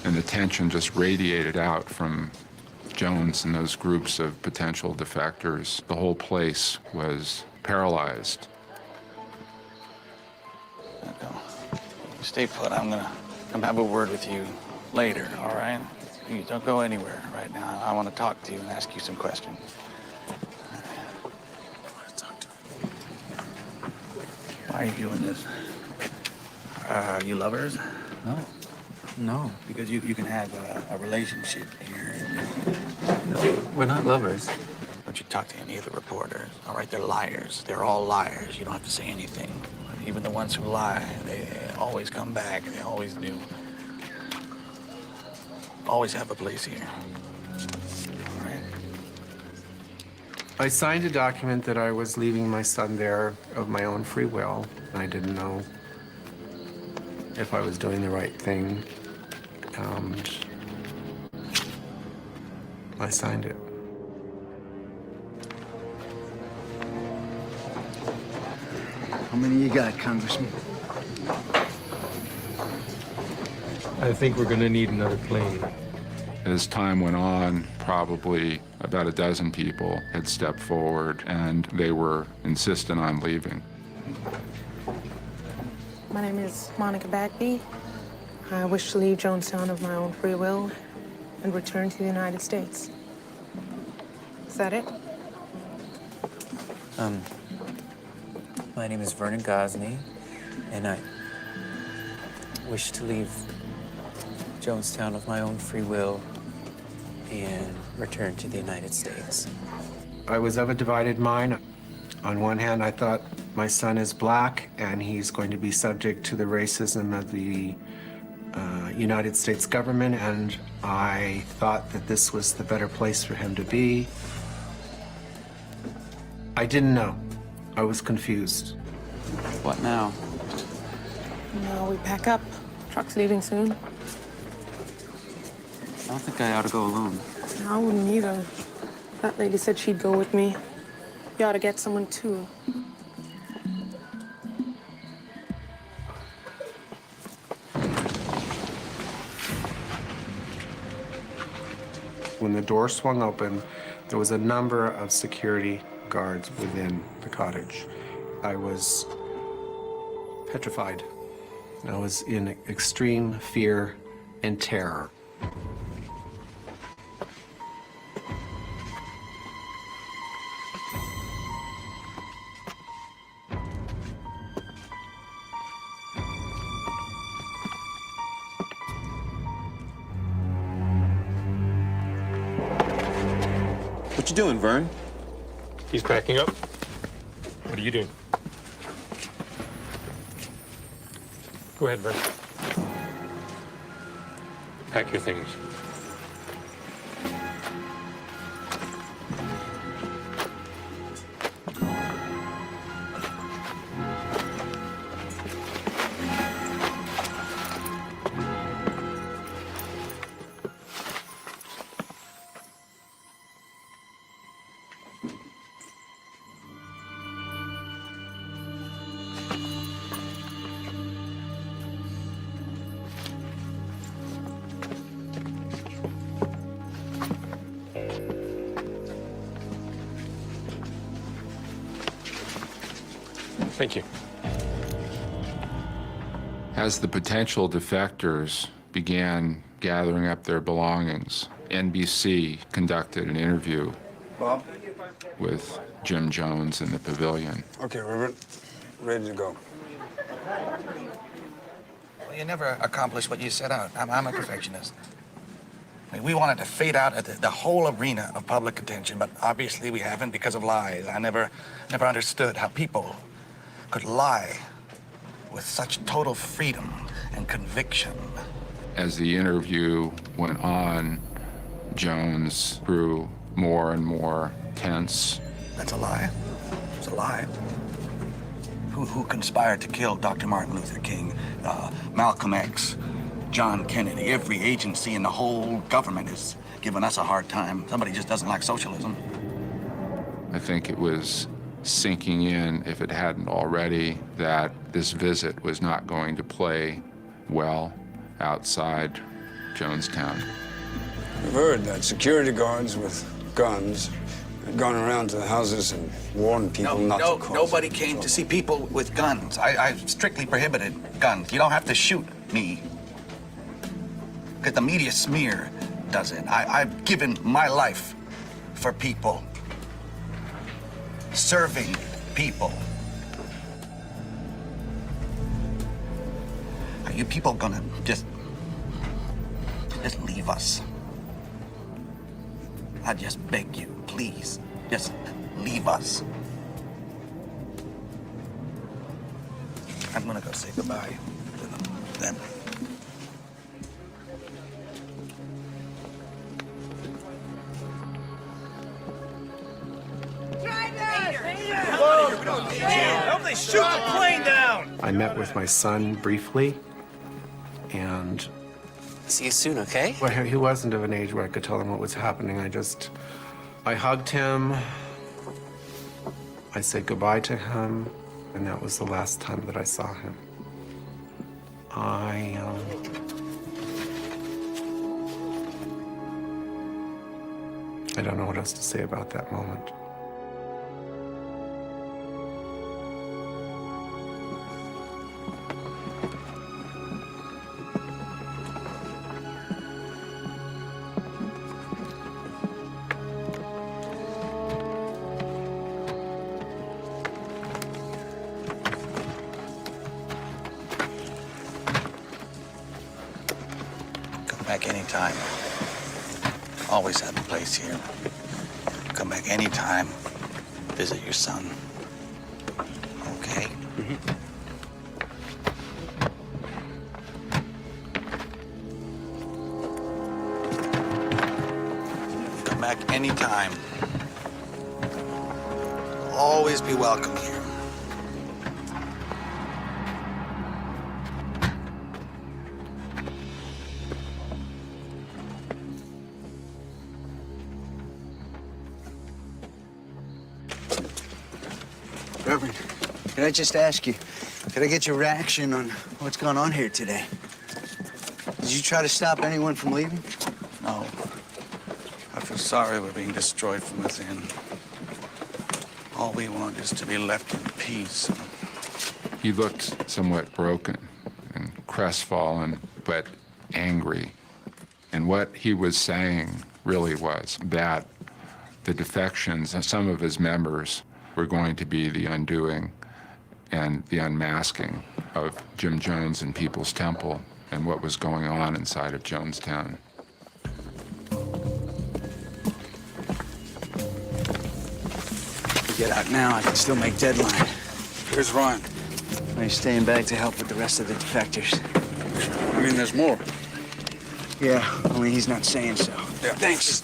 And the tension just radiated out from Jones and those groups of potential defectors. The whole place was paralyzed. Stay put. I'm gonna come have a word with you later, all right? You don't go anywhere right now. I want to talk to you and ask you some questions. Why are you doing this? Are you lovers? No. No. Because you can have a relationship here. No, we're not lovers. Don't you talk to any of the reporters, all right? They're liars. They're all liars. You don't have to say anything. Even the ones who lie, they always come back. They always do. Always have a place here. All right? I signed a document that I was leaving my son there of my own free will. I didn't know if I was doing the right thing. And I signed it. How many you got, Congressman? I think we're gonna need another plane. As time went on, probably about a dozen people had stepped forward, and they were insistent on leaving. My name is Monica Bagby. I wish to leave Jonestown of my own free will and return to the United States. Is that it? My name is Vernon Gosney, and I wish to leave Jonestown of my own free will and return to the United States. I was of a divided mind. On one hand, I thought my son is black and he's going to be subject to the racism of the United States government, and I thought that this was the better place for him to be. I didn't know. I was confused. What now? No, we pack up. Truck's leaving soon. I don't think I ought to go alone. No, I wouldn't either. That lady said she'd go with me. You ought to get someone too. When the door swung open, there was a number of security guards within the cottage. I was petrified. I was in extreme fear and terror. What you doing, Vern? He's packing up. What are you doing? Go ahead, Vern. Pack your things. Thank you. As the potential defectors began gathering up their belongings, NBC conducted an interview Bob? with Jim Jones in the pavilion. Okay, Reverend. Ready to go. Well, you never accomplish what you set out. I'm a perfectionist. I mean, we wanted to fade out at the whole arena of public attention, but obviously we haven't because of lies. I never understood how people could lie with such total freedom and conviction. As the interview went on, Jones grew more and more tense. That's a lie. It's a lie. Who conspired to kill Dr. Martin Luther King, Malcolm X, John Kennedy? Every agency in the whole government is giving us a hard time. Somebody just doesn't like socialism. I think it was sinking in, if it hadn't already, that this visit was not going to play well outside Jonestown. I've heard that security guards with guns had gone around to the houses and warned people not to cross. Nobody came to see people with guns. I strictly prohibited guns. You don't have to shoot me. Because the media smear does it. I've given my life for people. Serving people. Are you people gonna just leave us? I just beg you, please, just leave us. I'm gonna go say goodbye to them. Help they shoot the plane down! I met with my son briefly, and... See you soon, okay? Well, he wasn't of an age where I could tell him what was happening. I hugged him, I said goodbye to him, and that was the last time that I saw him. I don't know what else to say about that moment. Back anytime. Always have a place here. Come back anytime. Visit your son. Okay? Come back anytime. Always be welcome here. Reverend, could I just ask you, could I get your reaction on what's going on here today? Did you try to stop anyone from leaving? No. I feel sorry we're being destroyed from within. All we want is to be left in peace. He looked somewhat broken and crestfallen, but angry. And what he was saying really was that the defections and some of his members were going to be the undoing and the unmasking of Jim Jones and People's Temple and what was going on inside of Jonestown. If we get out now, I can still make deadline. Where's Ryan? He's staying back to help with the rest of the defectors. I mean, there's more. Yeah, only he's not saying so. Yeah. Thanks.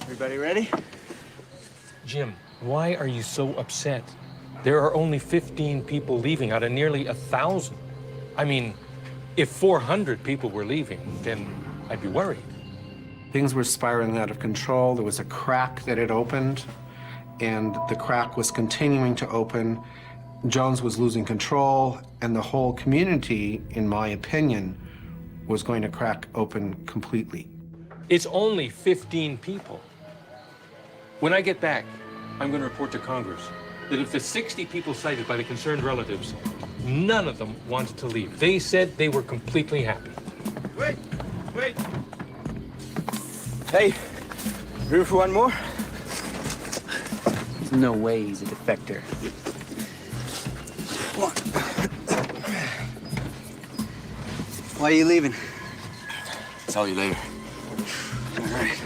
Everybody ready? Jim, why are you so upset? There are only 15 people leaving out of nearly 1,000. I mean, if 400 people were leaving, then I'd be worried. Things were spiraling out of control. There was a crack that had opened, and the crack was continuing to open. Jones was losing control, and the whole community, in my opinion, was going to crack open completely. It's only 15 people. When I get back, I'm going to report to Congress that of the 60 people cited by the concerned relatives, none of them wanted to leave. They said they were completely happy. Wait! Hey, room for one more? There's no way he's a defector. Come on. Why are you leaving? Tell you later. All right.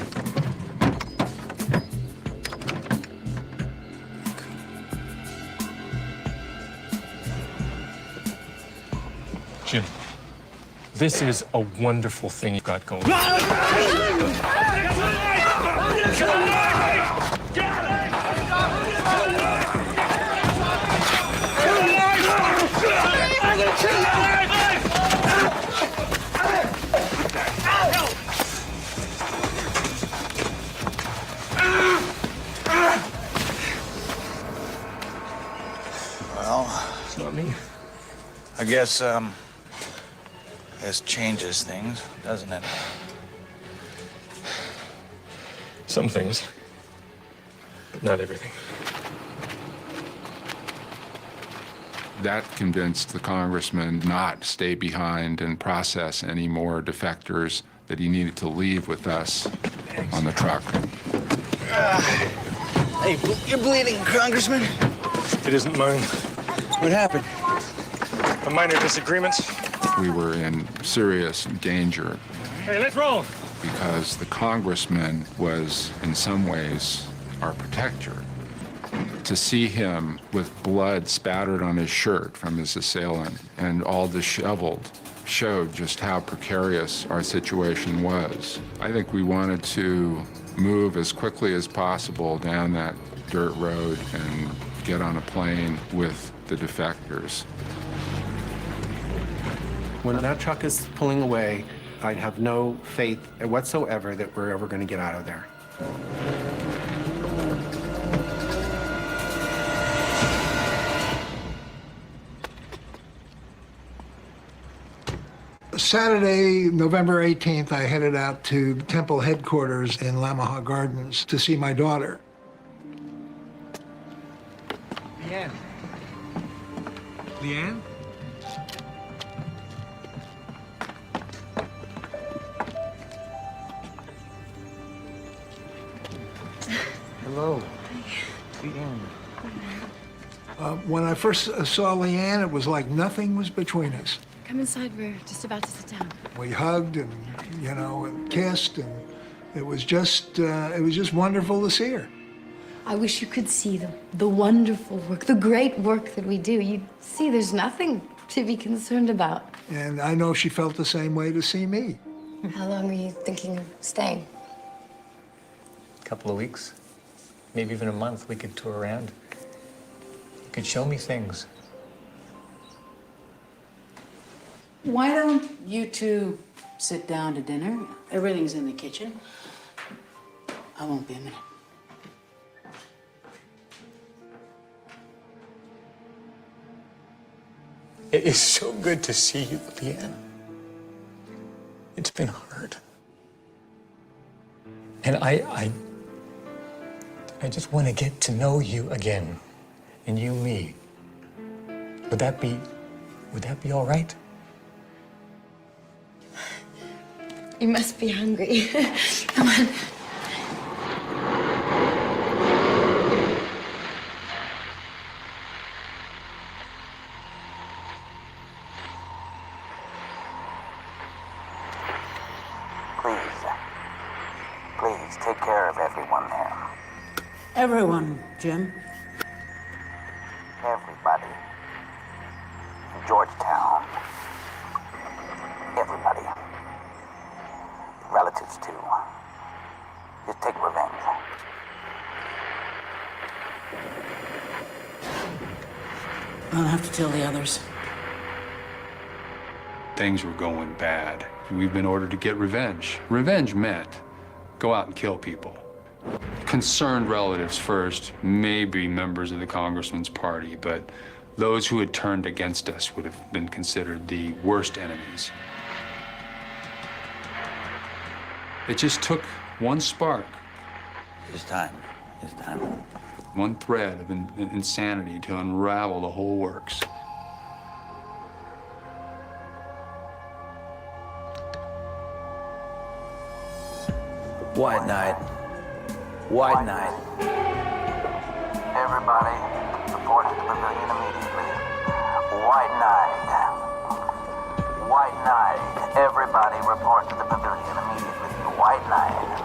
Jim, this is a wonderful thing you've got going on. guess this changes things, doesn't it? Some things, but not everything. That convinced the congressman not to stay behind and process any more defectors, that he needed to leave with us on the truck. Hey, you're bleeding, Congressman. It isn't mine. What happened? A minor disagreement. We were in serious danger. Hey, let's roll. Because the congressman was, in some ways, our protector. To see him with blood spattered on his shirt from his assailant and all disheveled showed just how precarious our situation was. I think we wanted to move as quickly as possible down that dirt road and get on a plane with the defectors. When that truck is pulling away, I have no faith whatsoever that we're ever going to get out of there. Saturday, November 18th, I headed out to Temple headquarters in Lamaha Gardens to see my daughter. Leanne. Leanne? Hello. Leanne. When I first saw Leanne, it was like nothing was between us. Come inside, we're just about to sit down. We hugged and, you know, and kissed, and it was just wonderful to see her. I wish you could see the wonderful work, the great work that we do. You'd see there's nothing to be concerned about. And I know she felt the same way to see me. How long are you thinking of staying? A couple of weeks, maybe even a month. We could tour around. You could show me things. Why don't you two sit down to dinner? Everything's in the kitchen. I won't be a minute. It is so good to see you, Leanne. It's been hard. And I just want to get to know you again, and you me. Would that be all right? You must be hungry. Come on. Please, take care of everyone there. Everyone, Jim. Everybody. In Georgetown. Everybody. Relatives, too. Just take revenge. I'll have to tell the others. Things were going bad. We've been ordered to get revenge. Revenge meant go out and kill people. Concerned relatives first, maybe members of the congressman's party, but those who had turned against us would have been considered the worst enemies. It just took one spark. It's time. It's time. One thread of insanity to unravel the whole works. White night. White night. Everybody, report to the pavilion immediately. White night. White night. Everybody, report to the pavilion immediately. White night.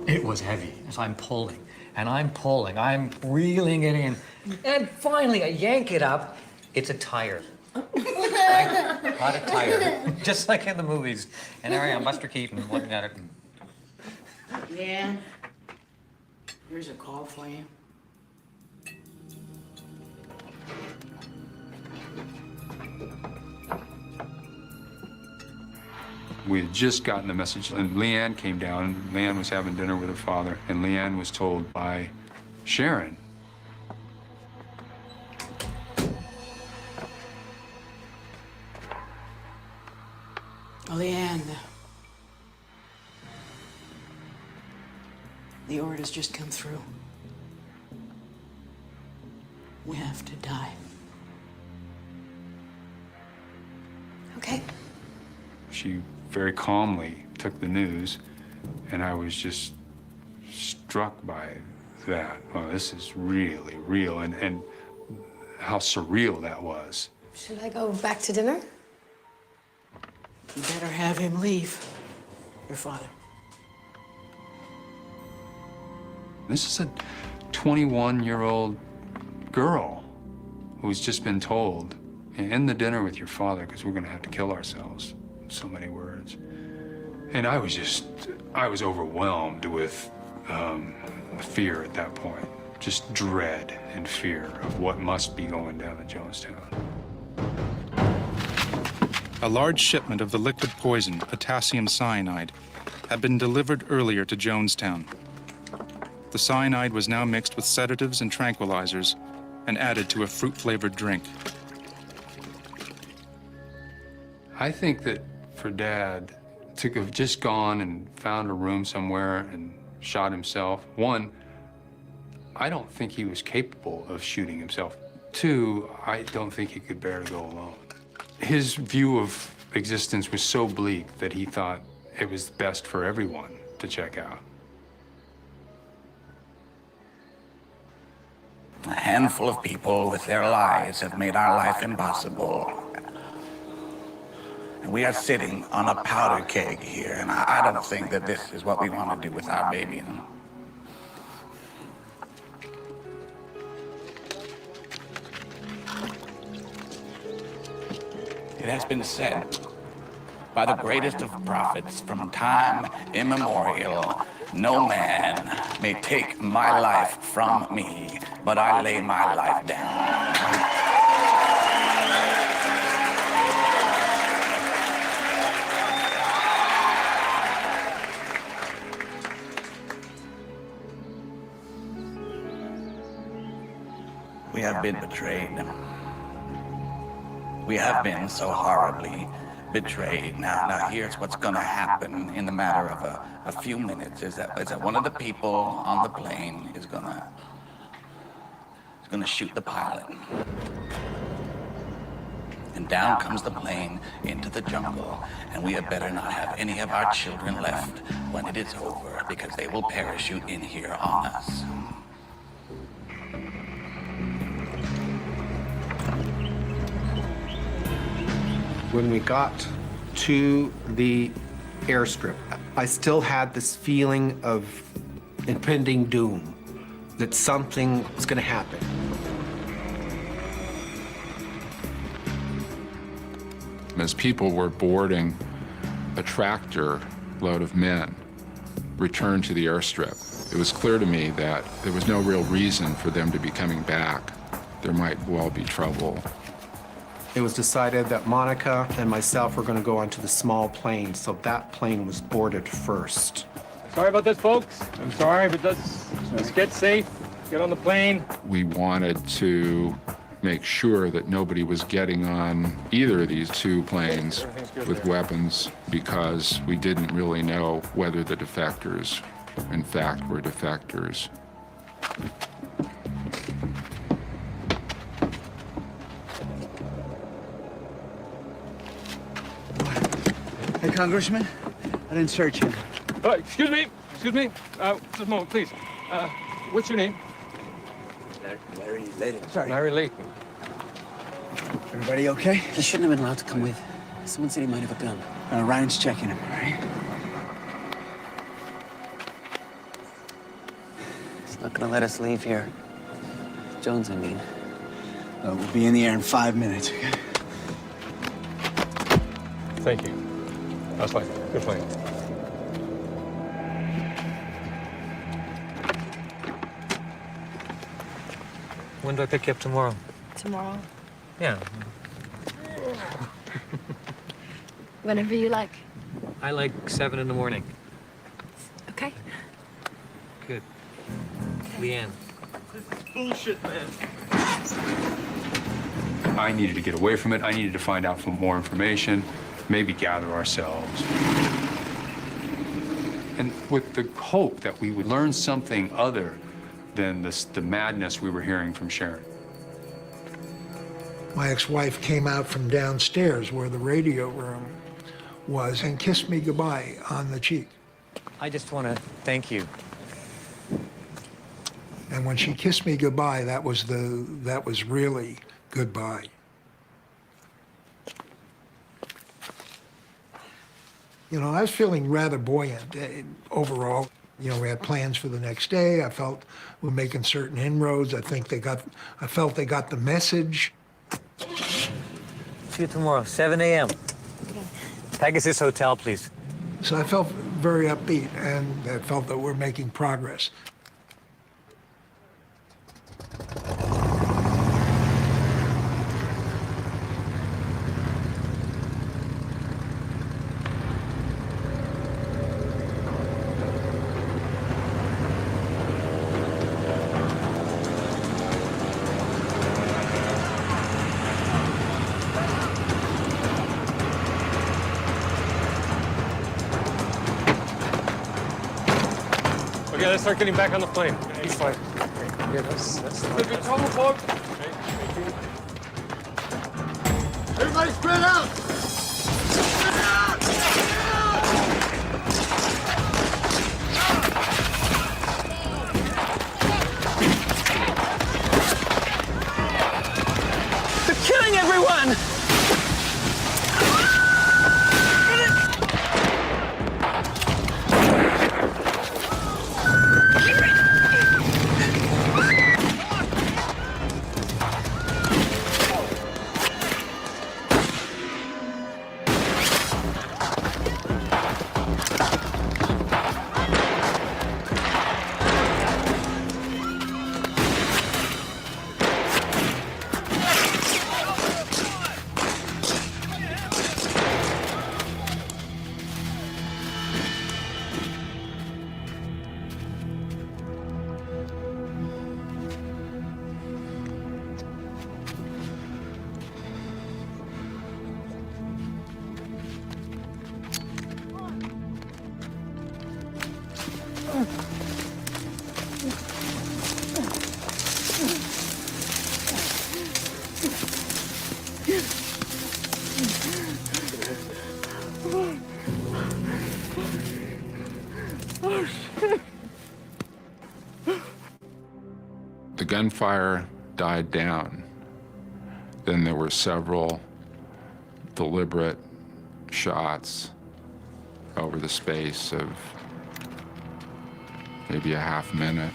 It was heavy as I'm pulling, and I'm pulling, I'm reeling it in. And finally, I yank it up. It's a tire. I caught a tire, just like in the movies. And there I am, Buster Keaton, looking at it. Yeah. Here's a call for you. We had just gotten the message, and Leanne came down. Leanne was having dinner with her father, and Leanne was told by Sharon. Leanne, the order's just come through. We have to die. Okay. She very calmly took the news, and I was just struck by that. Oh, this is really real, and how surreal that was. Should I go back to dinner? You better have him leave, your father. This is a 21-year-old girl who's just been told, end the dinner with your father because we're going to have to kill ourselves. So many words. And I was overwhelmed with fear at that point. Just dread and fear of what must be going down in Jonestown. A large shipment of the liquid poison, potassium cyanide, had been delivered earlier to Jonestown. The cyanide was now mixed with sedatives and tranquilizers and added to a fruit-flavored drink. I think that for Dad to have just gone and found a room somewhere and shot himself, one, I don't think he was capable of shooting himself. Two, I don't think he could bear to go alone. His view of existence was so bleak that he thought it was best for everyone to check out. A handful of people with their lies have made our life impossible. And we are sitting on a powder keg here, and I don't think that this is what we want to do with our baby. It has been said by the greatest of prophets from time immemorial, no man may take my life from me, but I lay my life down. We have been betrayed. We have been so horribly betrayed. Now here's what's gonna happen in the matter of a few minutes is that one of the people on the plane is gonna shoot the pilot. And down comes the plane into the jungle, and we had better not have any of our children left when it is over, because they will parachute in here on us. When we got to the airstrip, I still had this feeling of impending doom, that something was going to happen. As people were boarding a tractor load of men returned to the airstrip, it was clear to me that there was no real reason for them to be coming back. There might well be trouble. It was decided that Monica and myself were going to go onto the small plane, so that plane was boarded first. Sorry about this, folks. I'm sorry, but let's get safe, get on the plane. We wanted to make sure that nobody was getting on either of these two planes with weapons, because we didn't really know whether the defectors, in fact, were defectors. Hey, Congressman, I didn't search him. Excuse me. Just a moment, please. What's your name? Larry Layton. Sorry. Larry Layton. Everybody okay? He shouldn't have been allowed to come with. Someone said he might have a gun. Ryan's checking him, all right? He's not gonna let us leave here. Jones, I mean. We'll be in the air in 5 minutes, okay? Thank you. That's fine. Good plan. When do I pick you up tomorrow? tomorrow? Yeah. Whenever you like. I like 7 in the morning. Okay. Good. Leanne. Bullshit, man. I needed to get away from it. I needed to find out more information, maybe gather ourselves. And with the hope that we would learn something other than the madness we were hearing from Sharon. My ex-wife came out from downstairs where the radio room was and kissed me goodbye on the cheek. I just want to thank you. And when she kissed me goodbye, that was really goodbye. You know, I was feeling rather buoyant overall. You know, we had plans for the next day. I felt we're making certain inroads. I felt they got the message. See you tomorrow, 7 a.m. Pegasus Hotel, please. So I felt very upbeat, and I felt that we're making progress. Okay, let's start getting back on the plane. He's fine. Yeah, that's Everybody spread out! Spread out! They're killing everyone! The gunfire died down. Then there were several deliberate shots over the space of maybe a half minute.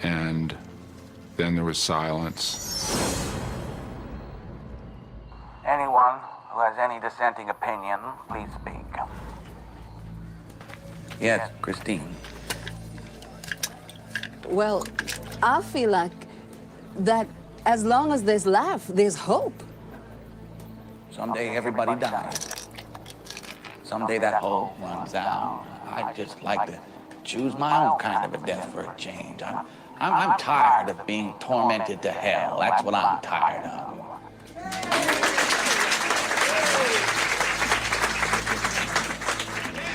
And then there was silence. Anyone who has any dissenting opinion, please speak. Yes, Christine. Well, I feel like that as long as there's life, there's hope. Someday everybody dies. Someday that hope runs out. I'd just like to choose my own kind of a death for a change. I'm tired of being tormented to hell. That's what I'm tired of.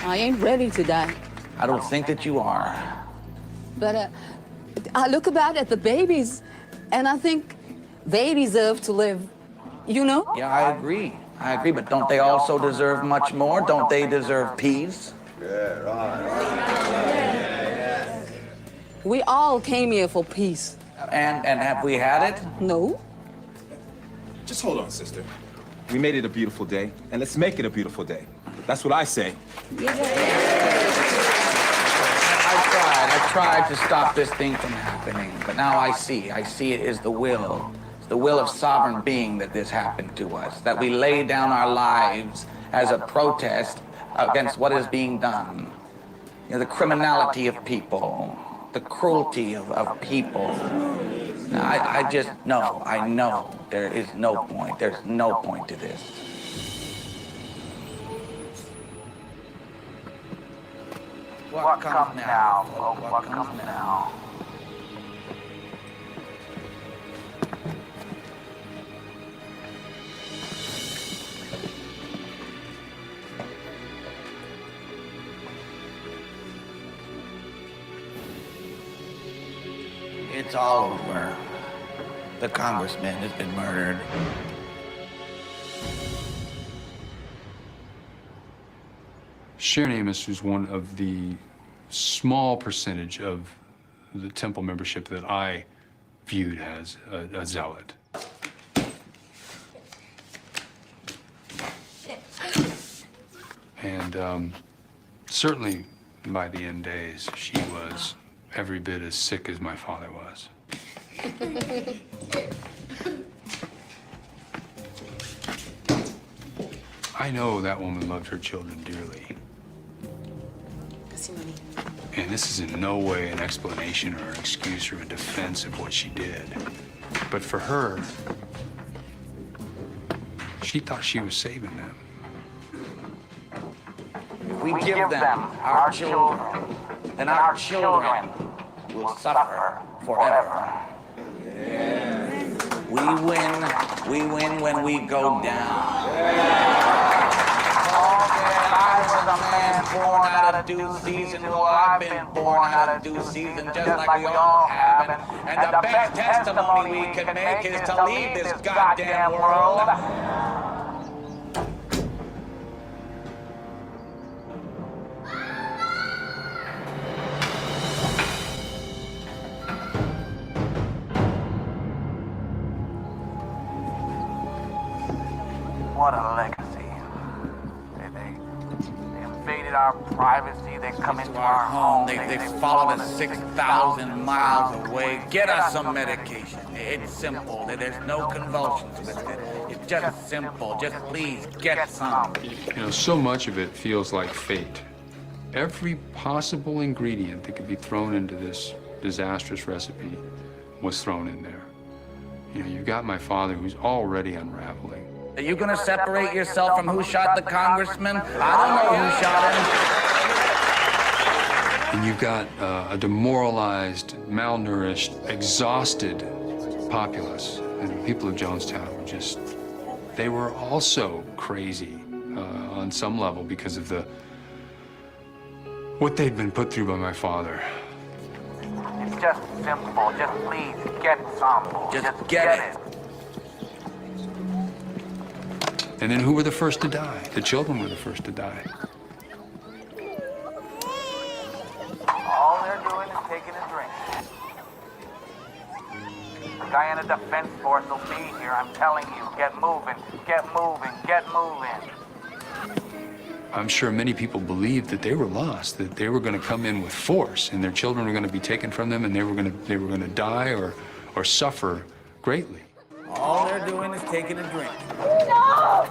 I ain't ready to die. I don't think that you are. But I look about at the babies, and I think they deserve to live, you know? Yeah, I agree, but don't they also deserve much more? Don't they deserve peace? Yeah, right. We all came here for peace. And have we had it? No. Just hold on, sister. We made it a beautiful day, and let's make it a beautiful day. That's what I say. I tried to stop this thing from happening, but now I see it is the will It's the will of sovereign being that this happened to us, that we lay down our lives as a protest against what is being done. You know, the criminality of people, the cruelty of people. Now, I just know, I know there is no point. There's no point to this. What comes now, folks? What comes now? It's all over. The congressman has been murdered. Sharon Amos was one of the small percentage of the temple membership that I viewed as a zealot. And certainly by the end days, she was every bit as sick as my father was. I know that woman loved her children dearly. And this is in no way an explanation or an excuse or a defense of what she did. But for her, she thought she was saving them. We give them our children, then our children will suffer forever. We win when we go down. I was a man born out of due season. Well, I've been born out of due season, just like we all have. And the best testimony we can make is to leave this goddamn world. What a legacy. They invaded our privacy. They come into our home. They followed us 6,000 miles away. Get us some medication. It's simple. There's no convulsions with it. It's just simple. Just please get some. You know, so much of it feels like fate. Every possible ingredient that could be thrown into this disastrous recipe was thrown in there. You know, you've got my father who's already unraveling. Are you gonna separate yourself from who shot the congressman? I don't know who shot him. And you've got a demoralized, malnourished, exhausted populace. And the people of Jonestown were just, they were also crazy on some level because of what they'd been put through by my father. It's just simple. Just please get some. Just get it. And then who were the first to die? The children were the first to die. All they're doing is taking a drink. The Guyana Defense Force will be here. I'm telling you, get moving, get moving, get moving. I'm sure many people believed that they were lost, that they were going to come in with force, and their children were going to be taken from them, and they were going to die or suffer greatly. All they're doing is taking a drink. No!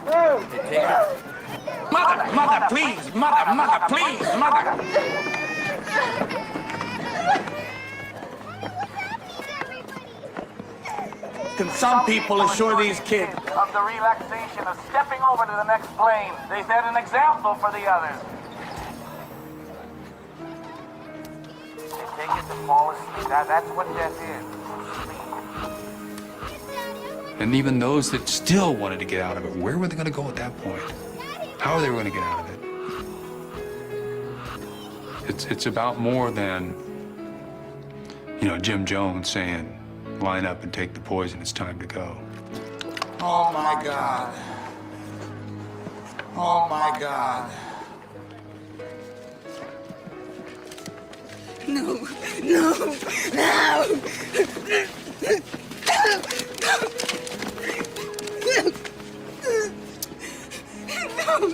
Mother, please! Mother, please! Mother! Can some people assure these kids of the relaxation of stepping over to the next plane? They set an example for the others. They take it to fall asleep. That's what death is. And even those that still wanted to get out of it, where were they going to go at that point? How are they going to get out of it? It's about more than, you know, Jim Jones saying, line up and take the poison, it's time to go. Oh my God. Oh my God. No, no, no. No.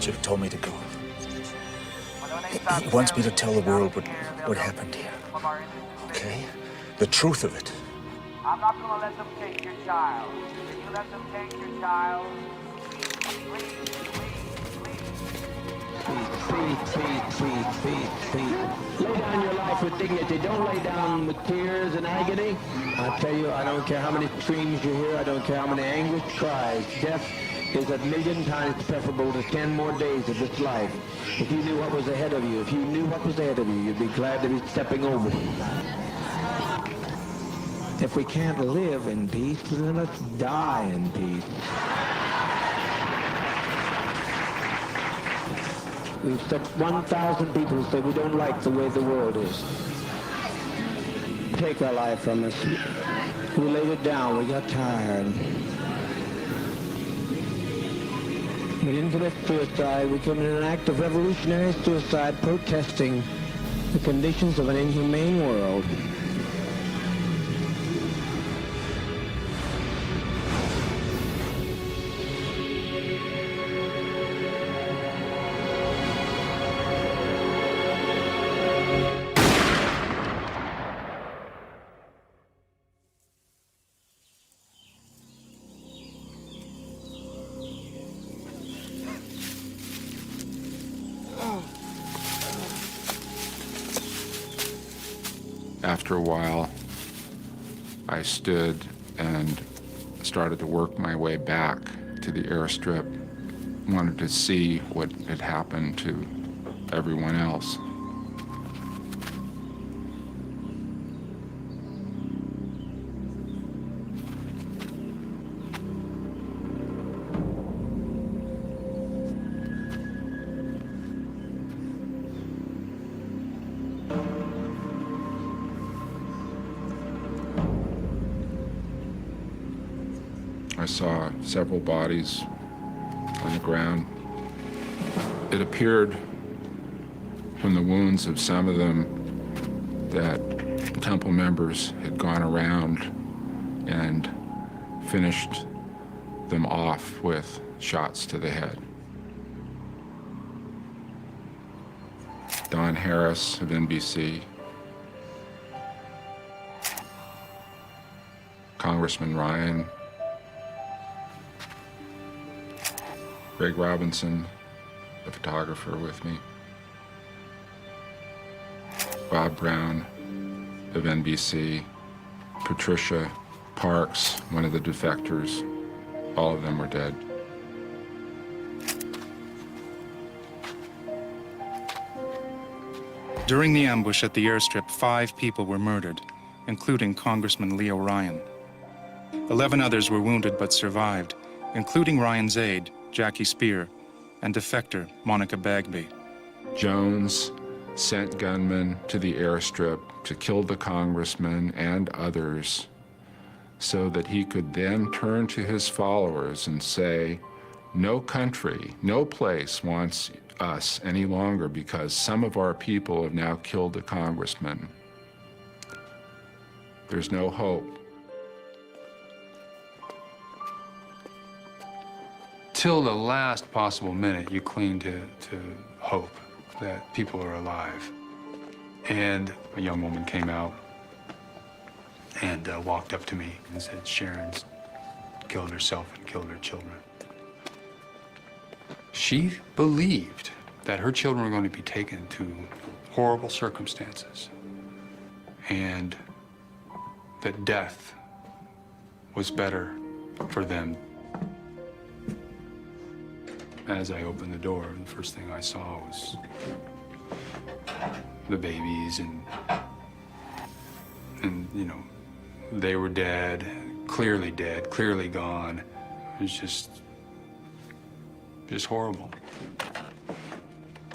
should have told me to go. He wants me to tell the world what happened here. Okay? The truth of it. I'm not gonna let them take your child. If you let them take your child, Lay down your life with dignity. Don't lay down with tears and agony. I tell you, I don't care how many screams you hear. I don't care how many anguished cries. Death is a million times preferable to 10 more days of this life. If you knew what was ahead of you, you'd be glad to be stepping over it. If we can't live in peace, then let's die in peace. We've set 1,000 people who say we don't like the way the world is. Take our life from us. We laid it down. We got tired. We didn't commit suicide. We committed an act of revolutionary suicide protesting the conditions of an inhumane world. After a while, I stood and started to work my way back to the airstrip. Wanted to see what had happened to everyone else. I saw several bodies on the ground. It appeared from the wounds of some of them that temple members had gone around and finished them off with shots to the head. Don Harris of NBC, Congressman Ryan, Greg Robinson, the photographer with me, Bob Brown of NBC, Patricia Parks, one of the defectors. All of them were dead. During the ambush at the airstrip, 5 people were murdered, including Congressman Leo Ryan. 11 others were wounded but survived, including Ryan's aide, Jackie Spear, and defector Monica Bagby. Jones sent gunmen to the airstrip to kill the congressman and others so that he could then turn to his followers and say, no country, no place wants us any longer because some of our people have now killed the congressman. There's no hope. Till the last possible minute, you cling to hope that people are alive. And a young woman came out and walked up to me and said, Sharon's killed herself and killed her children. She believed that her children were going to be taken to horrible circumstances and that death was better for them. As I opened the door, the first thing I saw was the babies and you know, they were dead, clearly gone. It was just horrible.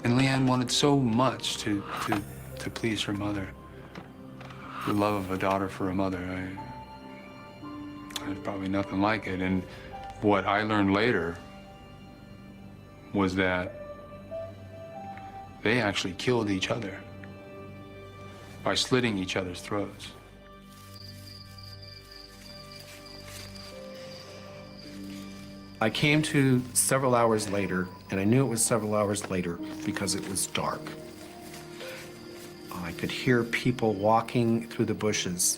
And Leanne wanted so much to please her mother. The love of a daughter for a mother, there's probably nothing like it. And what I learned later was that they actually killed each other by slitting each other's throats. I came to several hours later, and I knew it was several hours later because it was dark. I could hear people walking through the bushes.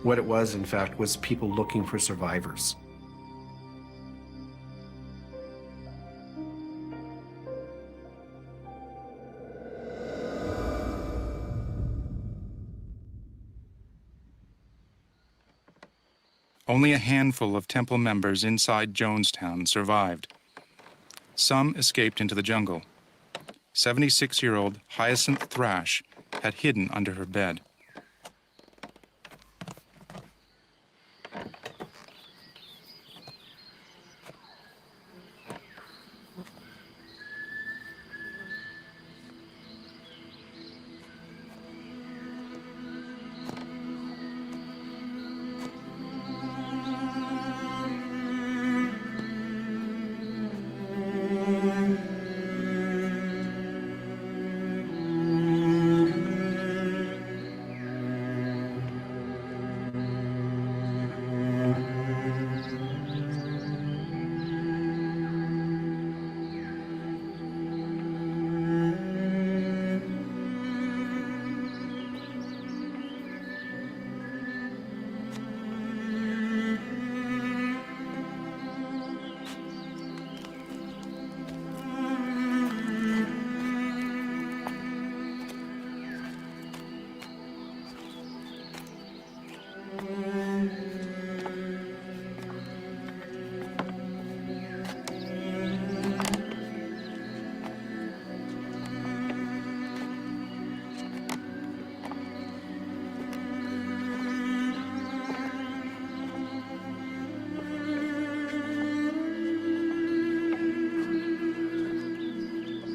What it was, in fact, was people looking for survivors. Only a handful of temple members inside Jonestown survived. Some escaped into the jungle. 76-year-old Hyacinth Thrash had hidden under her bed.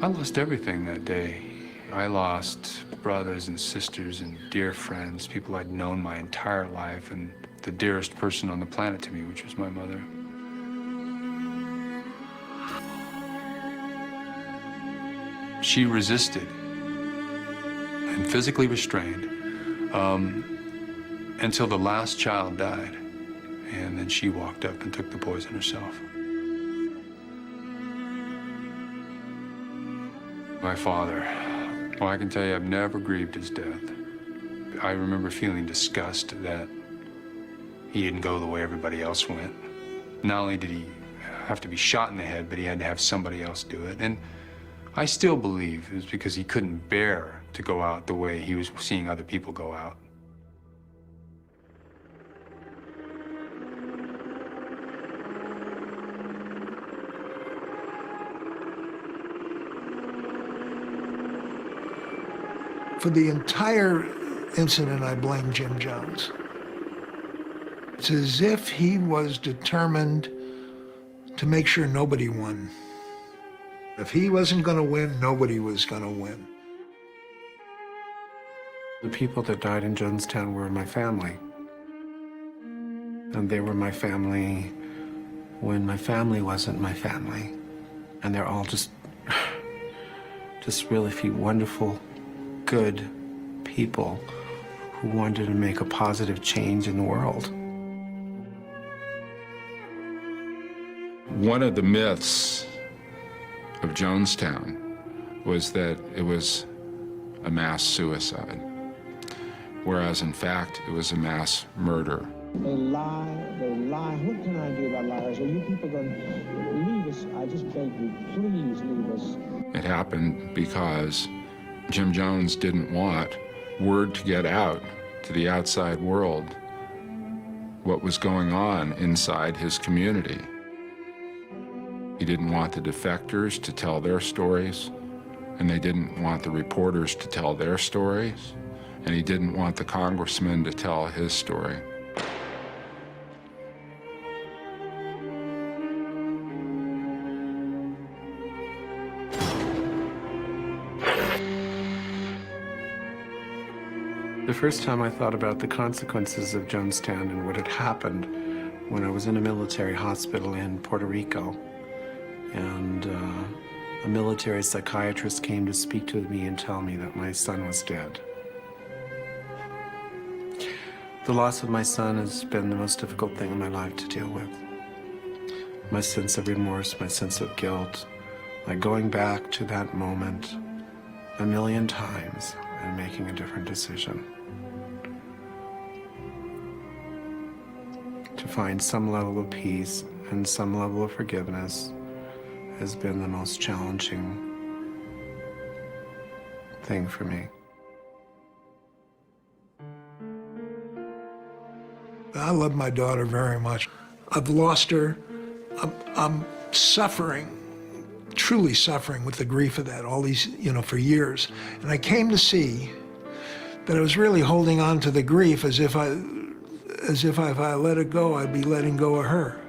I lost everything that day. I lost brothers and sisters and dear friends, people I'd known my entire life, and the dearest person on the planet to me, which was my mother. She resisted and physically restrained until the last child died, and then she walked up and took the poison herself. My father, well, I can tell you I've never grieved his death. I remember feeling disgust that he didn't go the way everybody else went. Not only did he have to be shot in the head, but he had to have somebody else do it. And I still believe it was because he couldn't bear to go out the way he was seeing other people go out. For the entire incident, I blame Jim Jones. It's as if he was determined to make sure nobody won. If he wasn't going to win, nobody was going to win. The people that died in Jonestown were my family. And they were my family when my family wasn't my family. And they're all just really few wonderful, good people who wanted to make a positive change in the world. One of the myths of Jonestown was that it was a mass suicide, whereas in fact it was a mass murder. They lie, they lie. What can I do about liars? Are you people going to leave us? I just beg you, please leave us. It happened because Jim Jones didn't want word to get out to the outside world what was going on inside his community. He didn't want the defectors to tell their stories, and they didn't want the reporters to tell their stories, and he didn't want the congressman to tell his story. The first time I thought about the consequences of Jonestown and what had happened when I was in a military hospital in Puerto Rico. And a military psychiatrist came to speak to me and tell me that my son was dead. The loss of my son has been the most difficult thing in my life to deal with. my sense of remorse, my sense of guilt, my going back to that moment a million times and making a different decision. To find some level of peace and some level of forgiveness has been the most challenging thing for me. I love my daughter very much. I've lost her. I'm suffering, truly suffering with the grief of that all these, for years. And I came to see that I was really holding on to the grief as if if I let it go, I'd be letting go of her.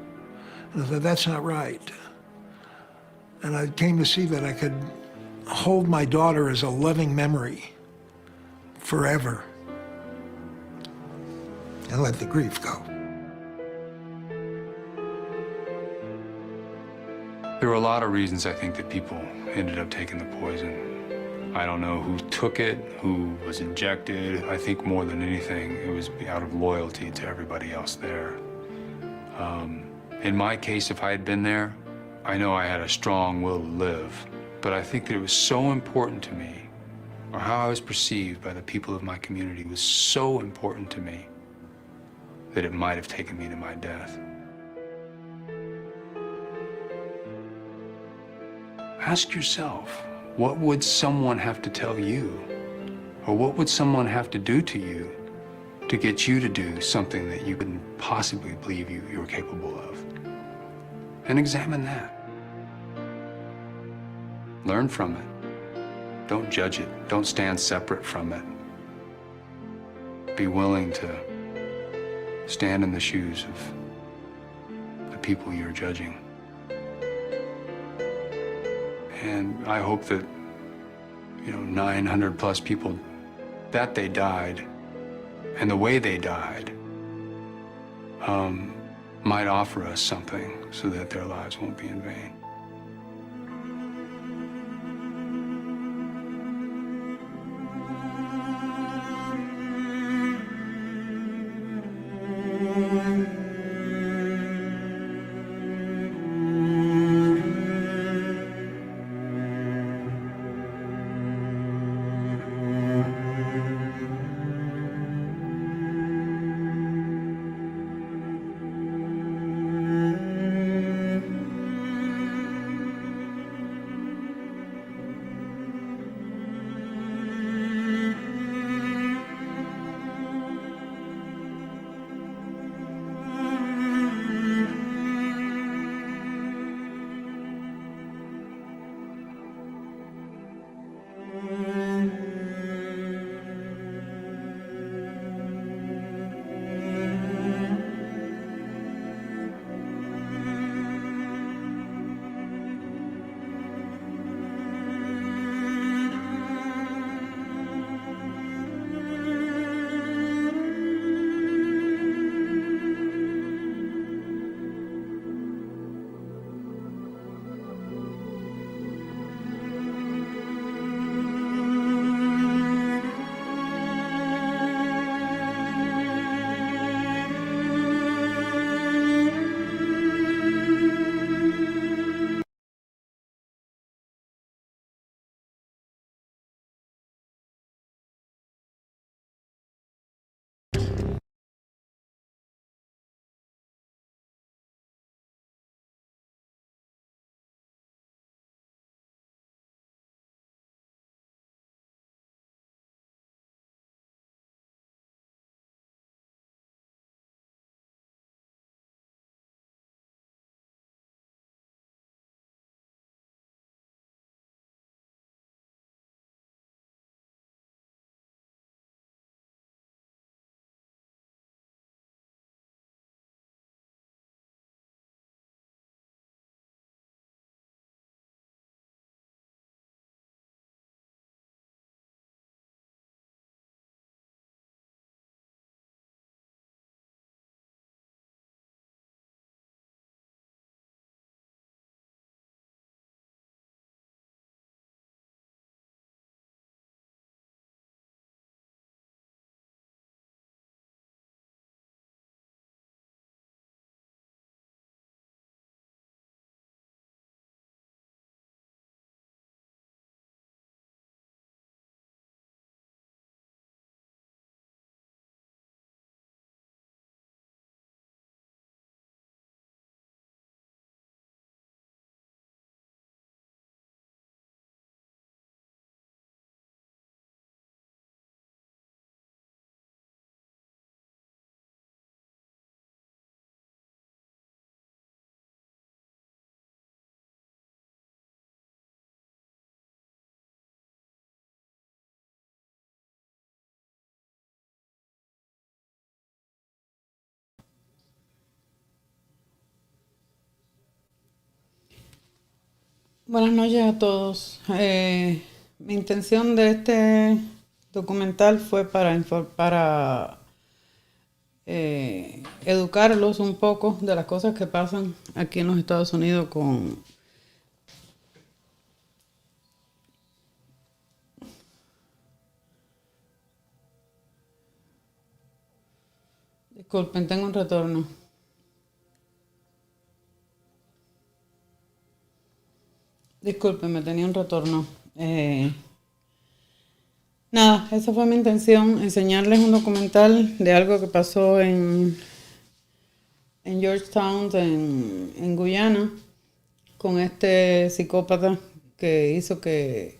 And I thought, that's not right. And I came to see that I could hold my daughter as a loving memory forever and let the grief go. There were a lot of reasons I think that people ended up taking the poison. I don't know who took it, who was injected. I think more than anything, it was out of loyalty to everybody else there. In my case, if I had been there, I know I had a strong will to live, but I think that it was so important to me, or how I was perceived by the people of my community was so important to me, that it might have taken me to my death. Ask yourself, what would someone have to tell you? Or what would someone have to do to you to get you to do something that you couldn't possibly believe you were capable of? And examine that. Learn from it. Don't judge it. Don't stand separate from it. Be willing to stand in the shoes of the people you're judging. And I hope that, 900 plus people, that they died, and the way they died, might offer us something so that their lives won't be in vain. Buenas noches a todos. Mi intención de este documental fue para educarlos un poco de las cosas que pasan aquí en los Estados Unidos con Disculpen, tengo un retorno. Discúlpenme, tenía un retorno. Nada, esa fue mi intención, enseñarles un documental de algo que pasó en Georgetown, en Guyana, con este psicópata que hizo que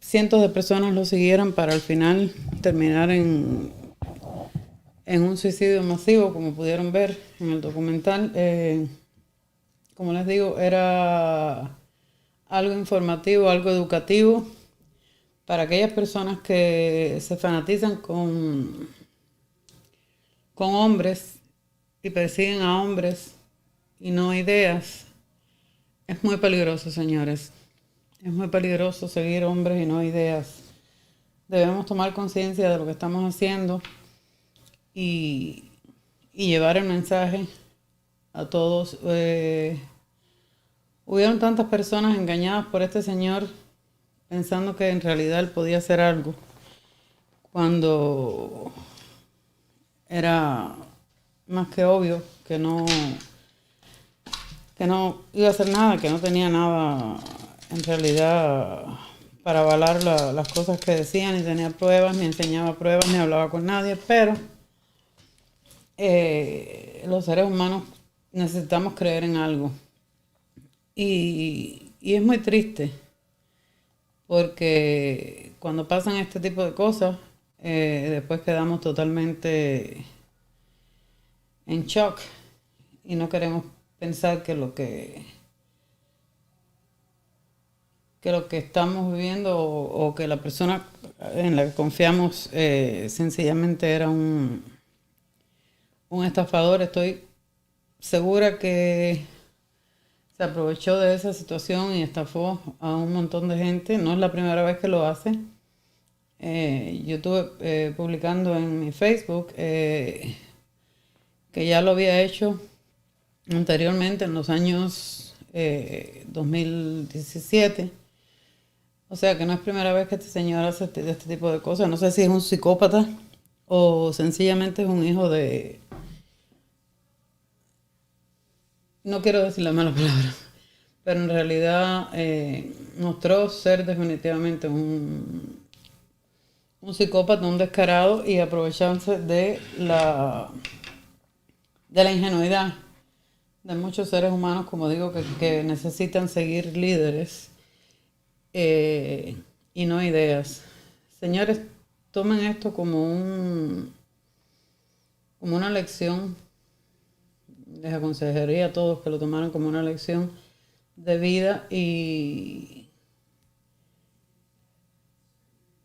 cientos de personas lo siguieran para al final terminar en un suicidio masivo, como pudieron ver en el documental. Como les digo, era algo informativo, algo educativo para aquellas personas que se fanatizan con hombres y persiguen a hombres y no ideas. Es muy peligroso, señores. Es muy peligroso seguir hombres y no ideas. Debemos tomar conciencia de lo que estamos haciendo y llevar el mensaje a todos. Hubieron tantas personas engañadas por este señor pensando que en realidad él podía hacer algo cuando era más que obvio que no iba a hacer nada, que no tenía nada en realidad para avalar las cosas que decía, ni tenía pruebas, ni enseñaba pruebas, ni hablaba con nadie, pero los seres humanos necesitamos creer en algo. Y es muy triste, porque cuando pasan este tipo de cosas, después quedamos totalmente en shock y no queremos pensar que lo que estamos viviendo o que la persona en la que confiamos sencillamente era un estafador. Estoy segura que se aprovechó de esa situación y estafó a un montón de gente. No es la primera vez que lo hace. Yo estuve publicando en mi Facebook que ya lo había hecho anteriormente en los años 2017. O sea que no es primera vez que este señor hace este tipo de cosas. No sé si es un psicópata o sencillamente es un hijo de... No quiero decir la mala palabra, pero en realidad mostró ser definitivamente un psicópata, un descarado, y aprovecharse de la ingenuidad de muchos seres humanos, como digo, que necesitan seguir líderes y no ideas. Señores, tomen esto como una lección. Les aconsejaría a todos que lo tomaran como una lección de vida y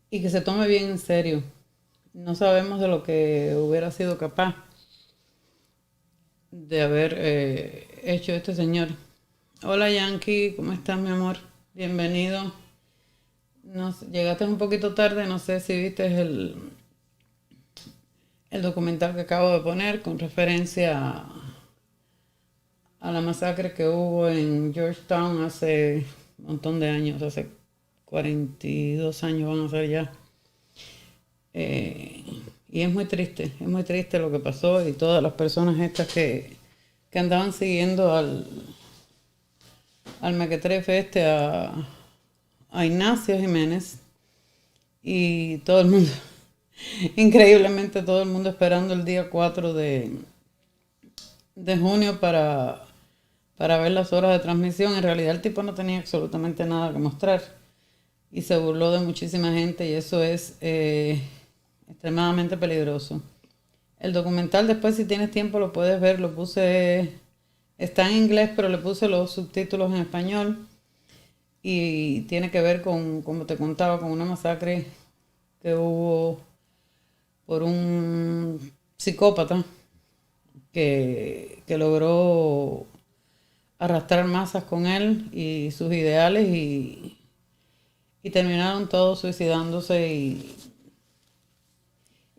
que se tome bien en serio. No sabemos de lo que hubiera sido capaz de haber hecho este señor. Hola Yankee, ¿cómo estás, mi amor? Bienvenido. Llegaste un poquito tarde, no sé si viste el documental que acabo de poner con referencia a la masacre que hubo en Georgetown hace un montón de años, hace 42 años van a ser ya. Y es muy triste lo que pasó, y todas las personas estas que andaban siguiendo al mequetrefe a Ignacio Giménez, y todo el mundo, increíblemente todo el mundo esperando el día 4 de junio para ver las horas de transmisión. En realidad el tipo no tenía absolutamente nada que mostrar y se burló de muchísima gente, y eso es extremadamente peligroso. El documental, después, si tienes tiempo, lo puedes ver. Lo puse, está en inglés, pero le puse los subtítulos en español, y tiene que ver con, como te contaba, con una masacre que hubo por un psicópata que logró arrastrar masas con él y sus ideales y terminaron todos suicidándose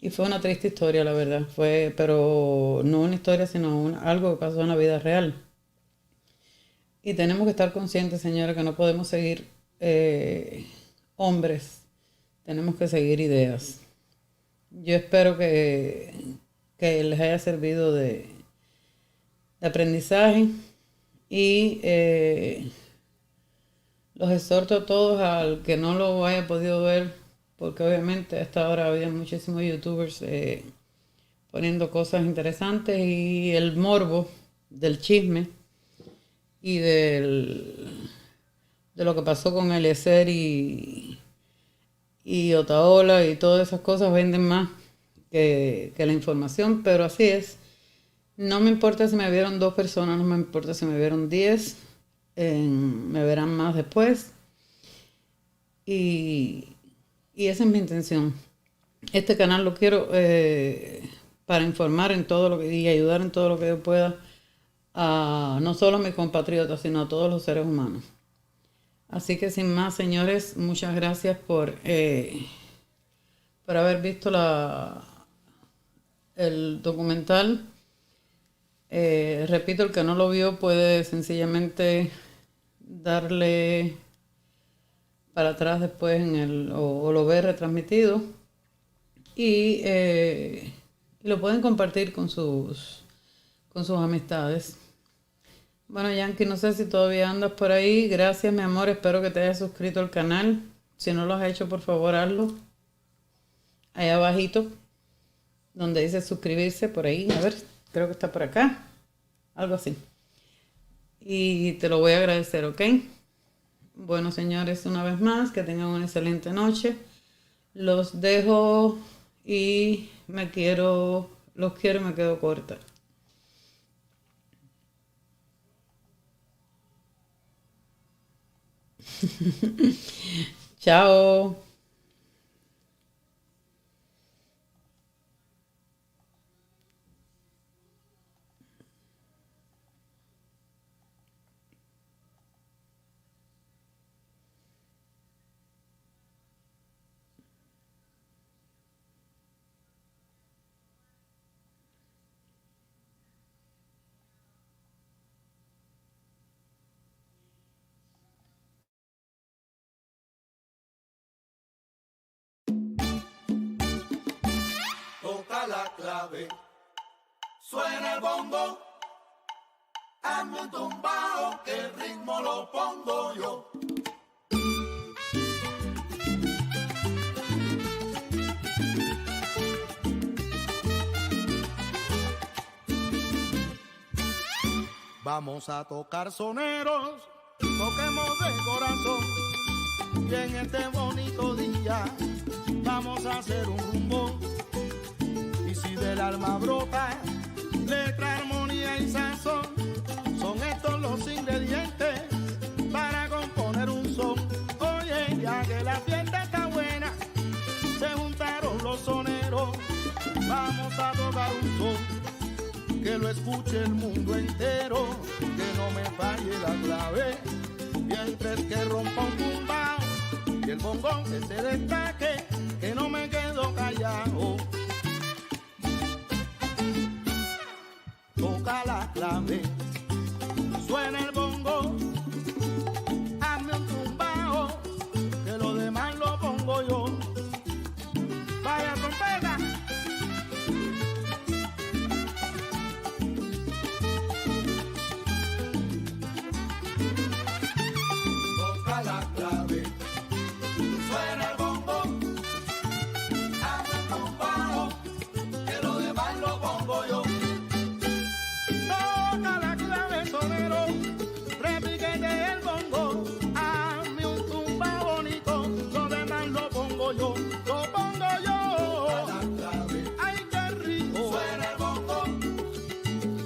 y fue una triste historia, la verdad. Pero no una historia, sino algo que pasó en la vida real. Y tenemos que estar conscientes, señores, que no podemos seguir hombres. Tenemos que seguir ideas. Yo espero que les haya servido de aprendizaje y los exhorto a todos al que no lo haya podido ver, porque obviamente a esta hora había muchísimos youtubers poniendo cosas interesantes y el morbo del chisme y de lo que pasó con Eliezer y Otaola y todas esas cosas venden más que la información, pero así es. No me importa si me vieron 2 personas, no me importa si me vieron 10, me verán más después. Y esa es mi intención. Este canal lo quiero para informar en todo lo que y ayudar en todo lo que yo pueda a no solo a mis compatriotas, sino a todos los seres humanos. Así que sin más, señores, muchas gracias por haber visto el documental. Repito, el que no lo vio puede sencillamente darle para atrás después o lo ve retransmitido y lo pueden compartir con sus amistades. Bueno, Yankee, no sé si todavía andas por ahí. Gracias, mi amor. Espero que te hayas suscrito al canal. Si no lo has hecho, por favor, hazlo. Allá abajito, donde dice suscribirse, por ahí. A ver, creo que está por acá. Algo así. Y te lo voy a agradecer, ¿ok? Bueno, señores, una vez más, que tengan una excelente noche. Los dejo y los quiero y me quedo corta. Chao. Toca la clave, suena el bombo, hazme un tumbao que el ritmo lo pongo yo. Vamos a tocar soneros, toquemos de corazón, y en este bonito día vamos a hacer un rumbo. Y si del alma brota letra, armonía y sazón, son estos los ingredientes para componer un son. Oye, ya que la fiesta está buena, se juntaron los soneros, vamos a tocar un son, que lo escuche el mundo entero, que no me falle la clave, mientras que rompa un tumbao y el bongón que se destaque, que no me quedo callado. Toca la clave, suena el